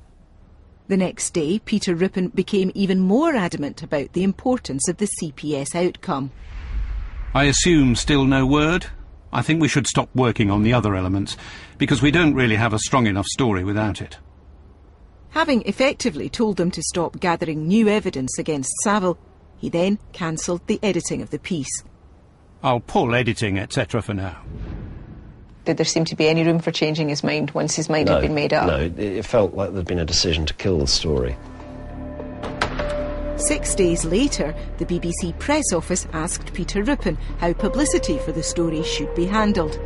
[SPEAKER 1] The next day, Peter Rippon became even more adamant about the importance of the CPS outcome.
[SPEAKER 22] I assume still no word? I think we should stop working on the other elements, because we don't really have a strong enough story without it.
[SPEAKER 1] Having effectively told them to stop gathering new evidence against Savile, he then cancelled the editing of the piece.
[SPEAKER 22] I'll pull editing, etc. for now.
[SPEAKER 19] Did there seem to be any room for changing his mind once his mind had been made up?
[SPEAKER 6] No, it felt like there'd been a decision to kill the story.
[SPEAKER 1] 6 days later, the BBC press office asked Peter Rippon how publicity for the story should be handled.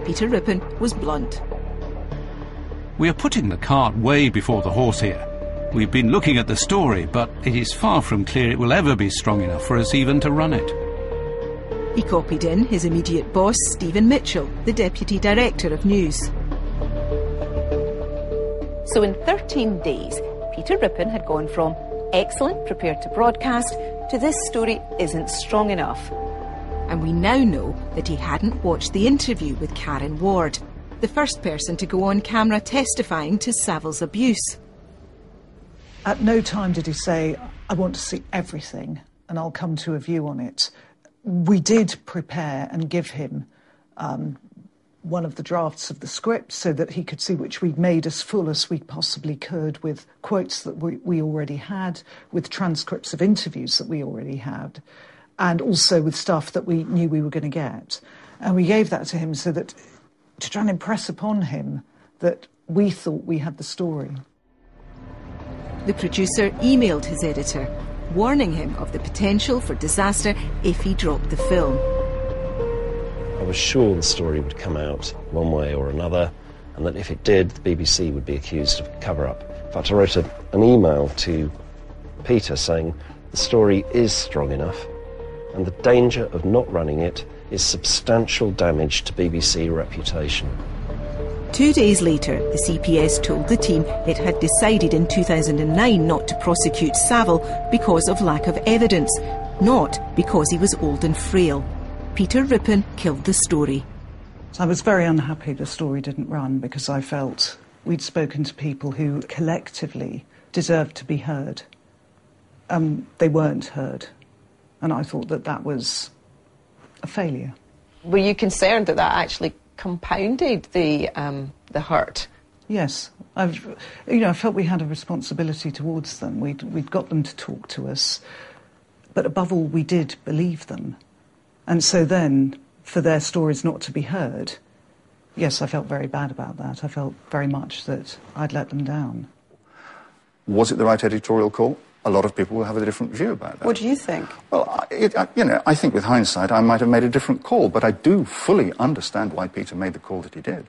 [SPEAKER 1] Peter Rippon was blunt.
[SPEAKER 22] We are putting the cart way before the horse here. We've been looking at the story, but it is far from clear it will ever be strong enough for us even to run it.
[SPEAKER 1] He copied in his immediate boss, Stephen Mitchell, the Deputy Director of News.
[SPEAKER 2] So in 13 days, Peter Rippon had gone from excellent, prepared to broadcast, to this story isn't strong enough.
[SPEAKER 1] And we now know that he hadn't watched the interview with Karen Ward, the first person to go on camera testifying to Savile's abuse.
[SPEAKER 8] At no time did he say, I want to see everything and I'll come to a view on it. We did prepare and give him one of the drafts of the script so that he could see, which we'd made as full as we possibly could, with quotes that we already had, with transcripts of interviews that we already had, and also with stuff that we knew we were going to get. And we gave that to him so that, to try and impress upon him that we thought we had the story.
[SPEAKER 1] The producer emailed his editor, warning him of the potential for disaster if he dropped the film.
[SPEAKER 6] I was sure the story would come out one way or another, and that if it did, the BBC would be accused of cover-up. In fact, I wrote an email to Peter saying the story is strong enough, and the danger of not running it is substantial damage to BBC reputation.
[SPEAKER 1] 2 days later, the CPS told the team it had decided in 2009 not to prosecute Savile because of lack of evidence, not because he was old and frail. Peter Rippon killed the story.
[SPEAKER 8] I was very unhappy the story didn't run because I felt we'd spoken to people who collectively deserved to be heard. They weren't heard, and I thought that that was a failure.
[SPEAKER 19] Were you concerned that that actually compounded the hurt?
[SPEAKER 8] Yes, I felt we had a responsibility towards them. We'd got them to talk to us, but above all, we did believe them. And so then, for their stories not to be heard, yes, I felt very bad about that. I felt very much that I'd let them down.
[SPEAKER 7] Was it the right editorial call? A lot of people will have a different view about that.
[SPEAKER 19] What do you think?
[SPEAKER 7] Well, I think with hindsight I might have made a different call, but I do fully understand why Peter made the call that he did.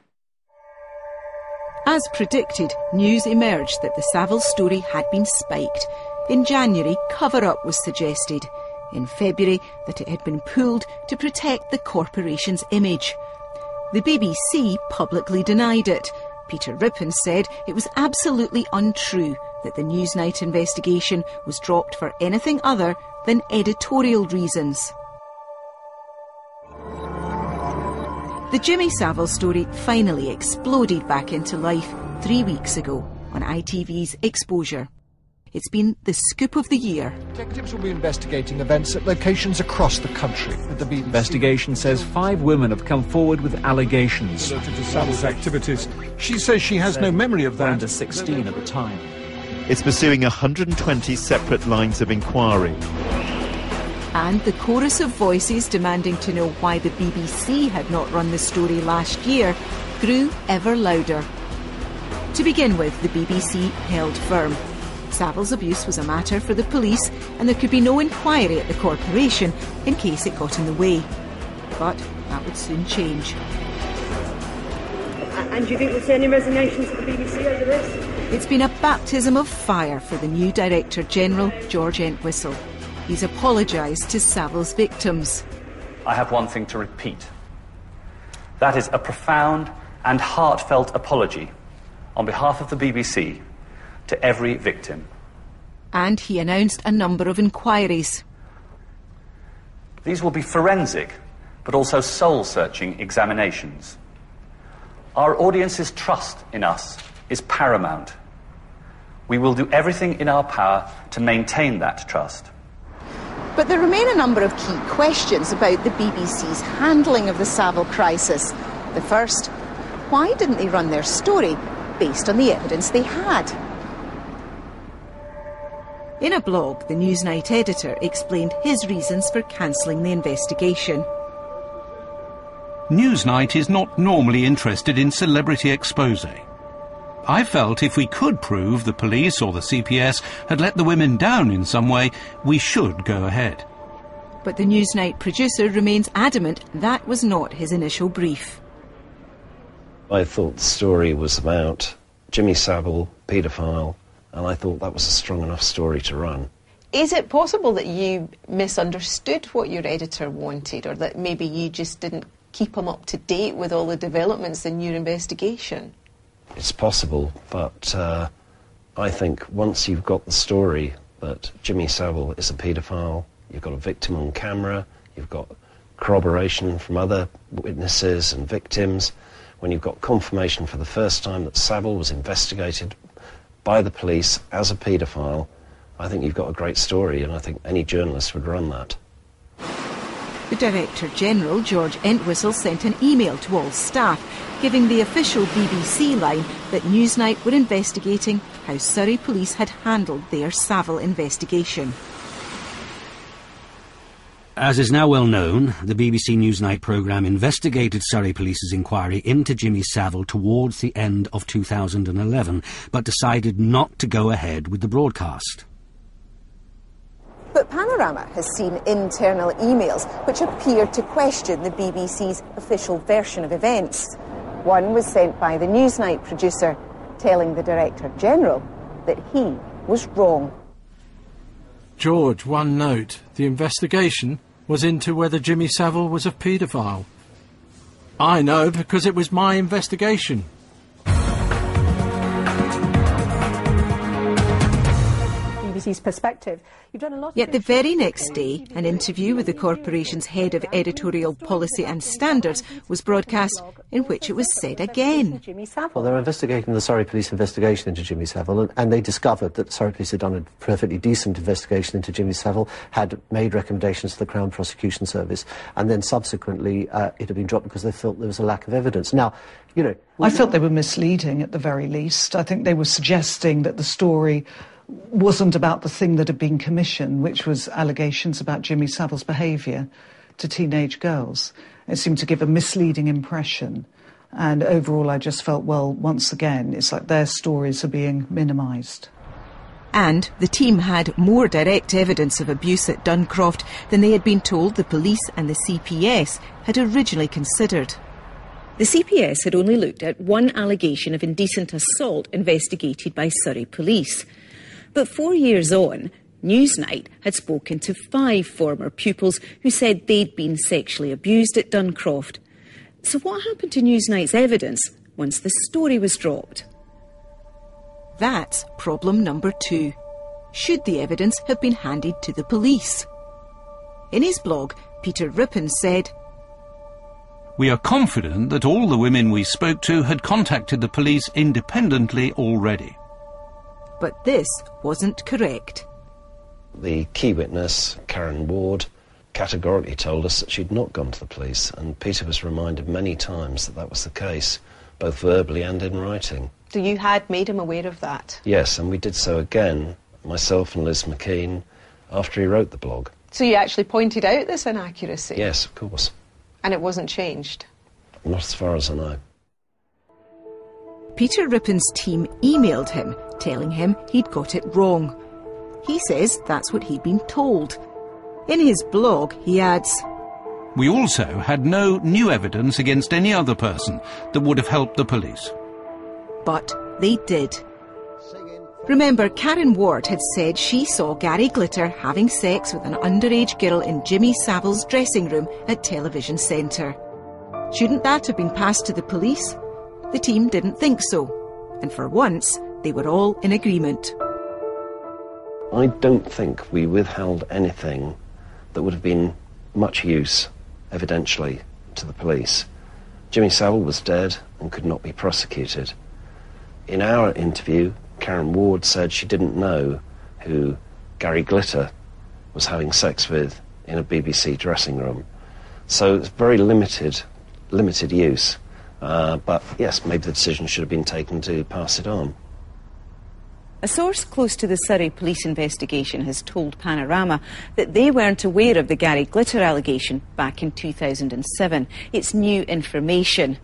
[SPEAKER 1] As predicted, news emerged that the Savile story had been spiked. In January, cover-up was suggested. In February, that it had been pulled to protect the corporation's image. The BBC publicly denied it. Peter Rippon said it was absolutely untrue that the Newsnight investigation was dropped for anything other than editorial reasons. The Jimmy Savile story finally exploded back into life 3 weeks ago on ITV's Exposure. It's been the scoop of the year.
[SPEAKER 4] Detectives will be investigating events at locations across the country. The investigation says 5 women have come forward with allegations.
[SPEAKER 9] Related to Savile's activities. She says she has no memory of that.
[SPEAKER 4] Under 16 at the time.
[SPEAKER 9] is pursuing 120 separate lines of inquiry.
[SPEAKER 1] And the chorus of voices demanding to know why the BBC had not run the story last year grew ever louder. To begin with, the BBC held firm. Savile's abuse was a matter for the police, and there could be no inquiry at the corporation in case it got in the way. But that would soon change.
[SPEAKER 13] And do you think we'll see any resignations at the BBC over this?
[SPEAKER 1] It's been a baptism of fire for the new Director General, George Entwistle. He's apologised to Savile's victims.
[SPEAKER 14] I have one thing to repeat. That is a profound and heartfelt apology on behalf of the BBC to every victim.
[SPEAKER 1] And he announced a number of inquiries.
[SPEAKER 14] These will be forensic, but also soul-searching examinations. Our audience's trust in us is paramount. We will do everything in our power to maintain that trust.
[SPEAKER 2] But there remain a number of key questions about the BBC's handling of the Savile crisis. The first, why didn't they run their story based on the evidence they had?
[SPEAKER 1] In a blog, the Newsnight editor explained his reasons for cancelling the investigation.
[SPEAKER 22] Newsnight is not normally interested in celebrity expose. I felt if we could prove the police or the CPS had let the women down in some way, we should go ahead.
[SPEAKER 1] But the Newsnight producer remains adamant that was not his initial brief.
[SPEAKER 6] I thought the story was about Jimmy Savile, paedophile, and I thought that was a strong enough story to run.
[SPEAKER 19] Is it possible that you misunderstood what your editor wanted, or that maybe you just didn't keep him up to date with all the developments in your investigation?
[SPEAKER 6] It's possible, but I think once you've got the story that Jimmy Savile is a paedophile, you've got a victim on camera, you've got corroboration from other witnesses and victims, when you've got confirmation for the first time that Savile was investigated by the police as a paedophile, I think you've got a great story, and I think any journalist would run that.
[SPEAKER 1] The Director General, George Entwistle, sent an email to all staff giving the official BBC line that Newsnight were investigating how Surrey police had handled their Savile investigation.
[SPEAKER 15] As is now well known, the BBC Newsnight programme investigated Surrey Police's inquiry into Jimmy Savile towards the end of 2011, but decided not to go ahead with the broadcast.
[SPEAKER 2] But Panorama has seen internal emails which appear to question the BBC's official version of events. One was sent by the Newsnight producer, telling the Director General that he was wrong.
[SPEAKER 24] George, one note. The investigation was into whether Jimmy Savile was a paedophile. I know because it was my investigation.
[SPEAKER 13] BBC's perspective. You've done a lot.
[SPEAKER 1] Yet the very next day, an interview with the corporation's head of editorial policy and standards was broadcast, in which it was said again.
[SPEAKER 26] Well, they're investigating the Surrey Police investigation into Jimmy Savile, and they discovered that Surrey Police had done a perfectly decent investigation into Jimmy Savile, had made recommendations to the Crown Prosecution Service, and then subsequently it had been dropped because they felt there was a lack of evidence. Now, you know,
[SPEAKER 8] I felt they were misleading at the very least. I think they were suggesting that the story wasn't about the thing that had been commissioned, which was allegations about Jimmy Savile's behaviour to teenage girls. It seemed to give a misleading impression. And overall, I just felt, well, once again, it's like their stories are being minimised.
[SPEAKER 1] And the team had more direct evidence of abuse at Duncroft than they had been told the police and the CPS had originally considered.
[SPEAKER 27] The CPS had only looked at one allegation of indecent assault investigated by Surrey Police. But 4 years on, Newsnight had spoken to 5 former pupils who said they'd been sexually abused at Duncroft. So what happened to Newsnight's evidence once the story was dropped?
[SPEAKER 1] That's problem number 2. Should the evidence have been handed to the police? In his blog, Peter Rippon said,
[SPEAKER 22] "We are confident that all the women we spoke to had contacted the police independently already."
[SPEAKER 1] But this wasn't correct.
[SPEAKER 6] The key witness, Karen Ward, categorically told us that she'd not gone to the police, and Peter was reminded many times that that was the case, both verbally and in writing.
[SPEAKER 19] So you had made him aware of that?
[SPEAKER 6] Yes, and we did so again, myself and Liz McKean, after he wrote the blog.
[SPEAKER 19] So you actually pointed out this inaccuracy?
[SPEAKER 6] Yes, of course.
[SPEAKER 19] And it wasn't changed?
[SPEAKER 6] Not as far as I know.
[SPEAKER 1] Peter Rippon's team emailed him, telling him he'd got it wrong. He says that's what he'd been told. In his blog, he adds,
[SPEAKER 22] "We also had no new evidence against any other person that would have helped the police."
[SPEAKER 1] But they did. Remember, Karen Ward had said she saw Gary Glitter having sex with an underage girl in Jimmy Savile's dressing room at Television Centre. Shouldn't that have been passed to the police? The team didn't think so, and for once they were all in agreement.
[SPEAKER 6] I don't think we withheld anything that would have been much use, evidentially, to the police. Jimmy Savile was dead and could not be prosecuted. In our interview, Karen Ward said she didn't know who Gary Glitter was having sex with in a BBC dressing room. So it's very limited use. But yes, maybe the decision should have been taken to pass it on.
[SPEAKER 27] A source close to the Surrey police investigation has told Panorama that they weren't aware of the Gary Glitter allegation back in 2007. It's new information.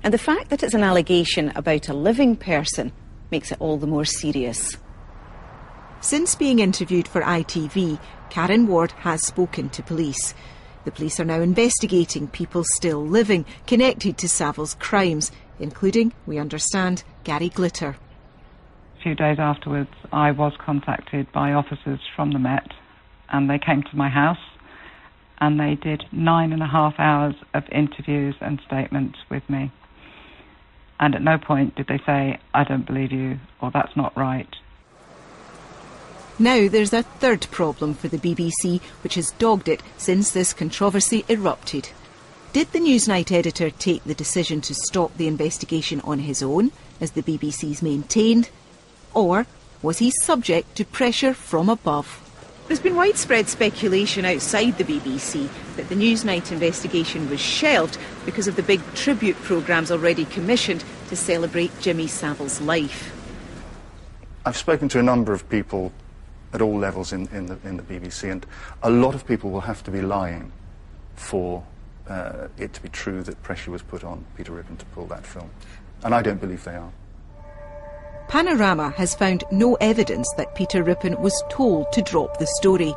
[SPEAKER 27] And the fact that it's an allegation about a living person makes it all the more serious.
[SPEAKER 1] Since being interviewed for ITV, Karen Ward has spoken to police. The police are now investigating people still living connected to Savile's crimes, including, we understand, Gary Glitter.
[SPEAKER 12] A few days afterwards, I was contacted by officers from the Met, and they came to my house, and they did 9.5 hours of interviews and statements with me. And at no point did they say, "I don't believe you," or "That's not right."
[SPEAKER 1] Now there's a third problem for the BBC, which has dogged it since this controversy erupted. Did the Newsnight editor take the decision to stop the investigation on his own, as the BBC's maintained, or was he subject to pressure from above? There's been widespread speculation outside the BBC that the Newsnight investigation was shelved because of the big tribute programmes already commissioned to celebrate Jimmy Savile's life.
[SPEAKER 7] I've spoken to a number of people at all levels in the BBC, and a lot of people will have to be lying for it to be true that pressure was put on Peter Rippon to pull that film. And I don't believe they are.
[SPEAKER 1] Panorama has found no evidence that Peter Rippon was told to drop the story,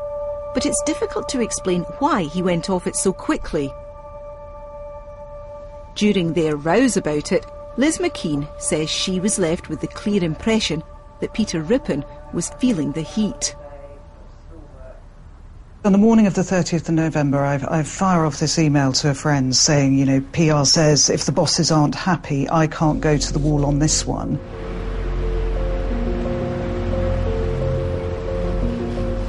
[SPEAKER 1] but it's difficult to explain why he went off it so quickly. During their rows about it, Liz McKean says she was left with the clear impression that Peter Rippon was feeling the heat.
[SPEAKER 8] On the morning of the 30th of November, I fire off this email to a friend saying, you know, PR says if the bosses aren't happy, I can't go to the wall on this one.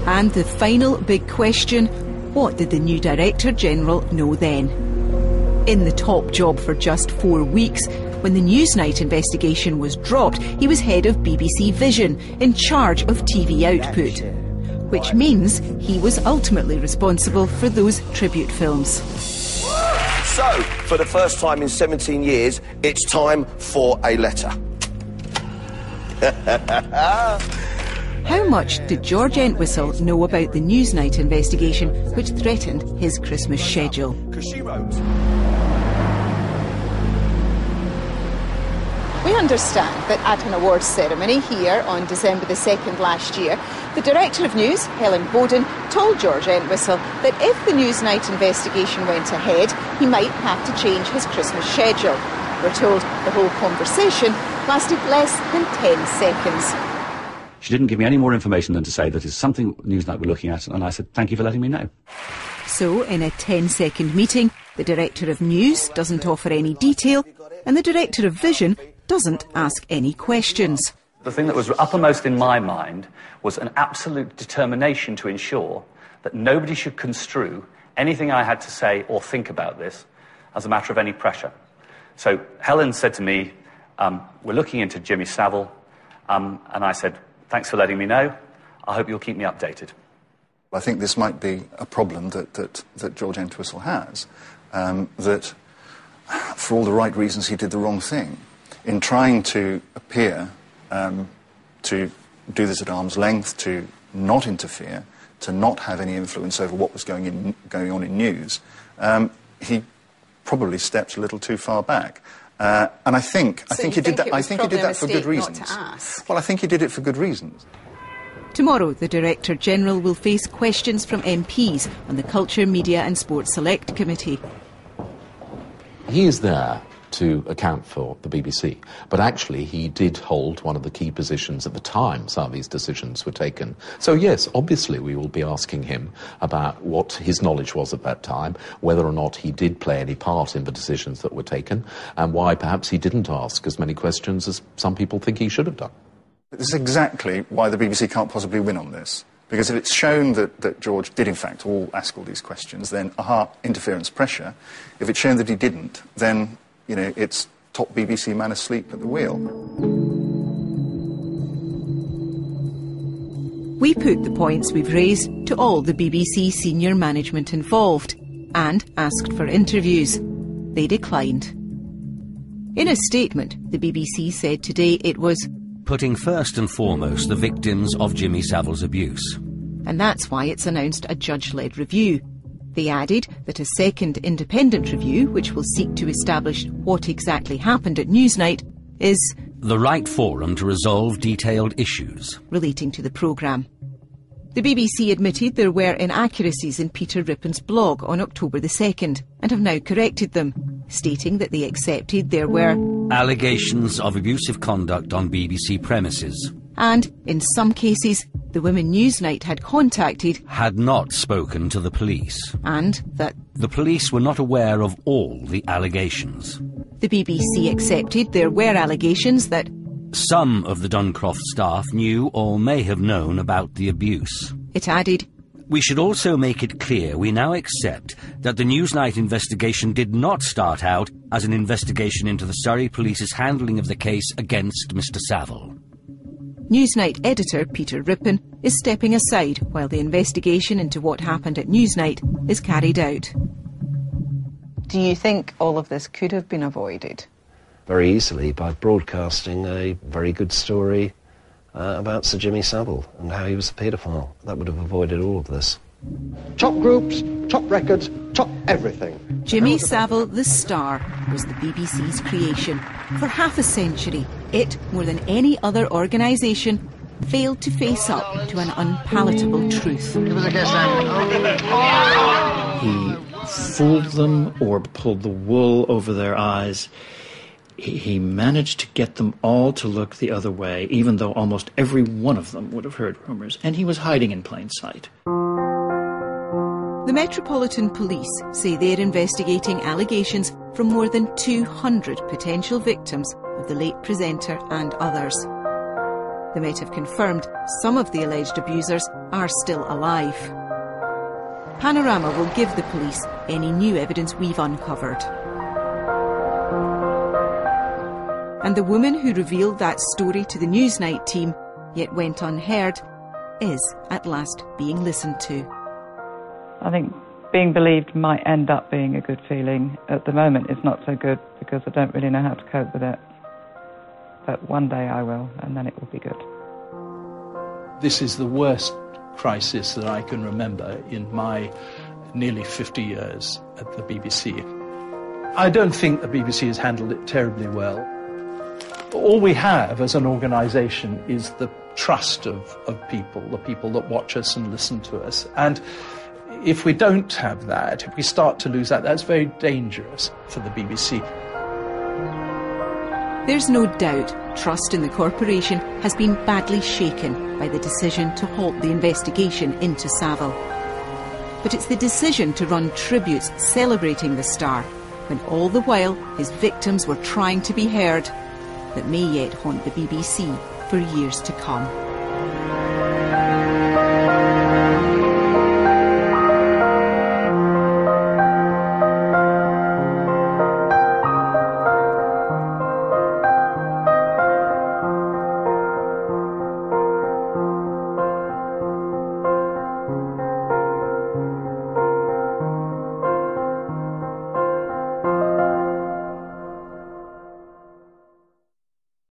[SPEAKER 1] And the final big question, what did the new Director General know then? In the top job for just 4 weeks, when the Newsnight investigation was dropped, he was head of BBC Vision, in charge of TV output. Which means he was ultimately responsible for those tribute films.
[SPEAKER 3] So, for the first time in 17 years, it's time for a letter.
[SPEAKER 1] How much did George Entwistle know about the Newsnight investigation which threatened his Christmas schedule?
[SPEAKER 3] Because she wrote...
[SPEAKER 2] We understand that at an awards ceremony here on December the 2nd last year, the Director of News, Helen Bowden, told George Entwistle that if the Newsnight investigation went ahead, he might have to change his Christmas schedule. We're told the whole conversation lasted less than 10 seconds.
[SPEAKER 14] She didn't give me any more information than to say that it's something Newsnight were looking at, and I said, thank you for letting me know.
[SPEAKER 1] So, in a 10-second meeting, the Director of News doesn't offer any detail, and the Director of Vision doesn't ask any questions.
[SPEAKER 14] The thing that was uppermost in my mind was an absolute determination to ensure that nobody should construe anything I had to say or think about this as a matter of any pressure. So Helen said to me, we're looking into Jimmy Savile, and I said, thanks for letting me know. I hope you'll keep me updated.
[SPEAKER 7] I think this might be a problem that George Entwistle has, that for all the right reasons he did the wrong thing. in trying to appear to do this at arm's length, to not interfere, to not have any influence over what was going on in news, he probably stepped a little too far back. And I think he did that. I think he did that for good reasons. Well, I think he did it for good reasons.
[SPEAKER 1] Tomorrow, the Director General will face questions from MPs on the Culture, Media and Sports Select Committee.
[SPEAKER 5] He is there to account for the BBC, but actually he did hold one of the key positions at the time some of these decisions were taken. So yes, obviously we will be asking him about what his knowledge was at that time, whether or not he did play any part in the decisions that were taken, and why perhaps he didn't ask as many questions as some people think he should have done.
[SPEAKER 7] This is exactly why the BBC can't possibly win on this. Because if it's shown that George did in fact ask all these questions, then interference pressure. If it's shown that he didn't, then it's top BBC man asleep at the wheel.
[SPEAKER 1] We put the points we've raised to all the BBC senior management involved and asked for interviews. They declined. In a statement, the BBC said today it was
[SPEAKER 15] putting first and foremost the victims of Jimmy Savile's abuse.
[SPEAKER 1] And that's why it's announced a judge-led review. They added that a second independent review, which will seek to establish what exactly happened at Newsnight, is
[SPEAKER 15] the right forum to resolve detailed issues
[SPEAKER 1] relating to the programme. The BBC admitted there were inaccuracies in Peter Rippon's blog on October the 2nd and have now corrected them, stating that they accepted there were
[SPEAKER 15] allegations of abusive conduct on BBC premises.
[SPEAKER 1] And, in some cases, the women Newsnight had
[SPEAKER 15] not spoken to the police.
[SPEAKER 1] And that
[SPEAKER 15] the police were not aware of all the allegations.
[SPEAKER 1] The BBC accepted there were allegations that
[SPEAKER 15] some of the Duncroft staff knew or may have known about the abuse.
[SPEAKER 1] It added,
[SPEAKER 15] we should also make it clear we now accept that the Newsnight investigation did not start out as an investigation into the Surrey Police's handling of the case against Mr. Savile.
[SPEAKER 1] Newsnight editor Peter Rippon is stepping aside while the investigation into what happened at Newsnight is carried out.
[SPEAKER 2] Do you think all of this could have been avoided?
[SPEAKER 6] Very easily by broadcasting a very good story about Sir Jimmy Savile and how he was a paedophile. That would have avoided all of this.
[SPEAKER 10] Top groups, top records, top everything.
[SPEAKER 1] Jimmy Savile, the Star, was the BBC's creation. For half a century, it, more than any other organisation, failed to face up to an unpalatable truth.
[SPEAKER 16] He fooled them or pulled the wool over their eyes. He managed to get them all to look the other way, even though almost every one of them would have heard rumours, and he was hiding in plain sight.
[SPEAKER 1] The Metropolitan Police say they're investigating allegations from more than 200 potential victims of the late presenter and others. The Met have confirmed some of the alleged abusers are still alive. Panorama will give the police any new evidence we've uncovered. And the woman who revealed that story to the Newsnight team, yet went unheard, is at last being listened to.
[SPEAKER 12] I think being believed might end up being a good feeling. At the moment it's not so good because I don't really know how to cope with it. But one day I will, and then it will be good.
[SPEAKER 24] This is the worst crisis that I can remember in my nearly 50 years at the BBC. I don't think the BBC has handled it terribly well. All we have as an organisation is the trust of people, the people that watch us and listen to us. And if we don't have that, if we start to lose that, that's very dangerous for the BBC.
[SPEAKER 1] There's no doubt trust in the corporation has been badly shaken by the decision to halt the investigation into Savile. But it's the decision to run tributes celebrating the Star, when all the while his victims were trying to be heard, that may yet haunt the BBC for years to come.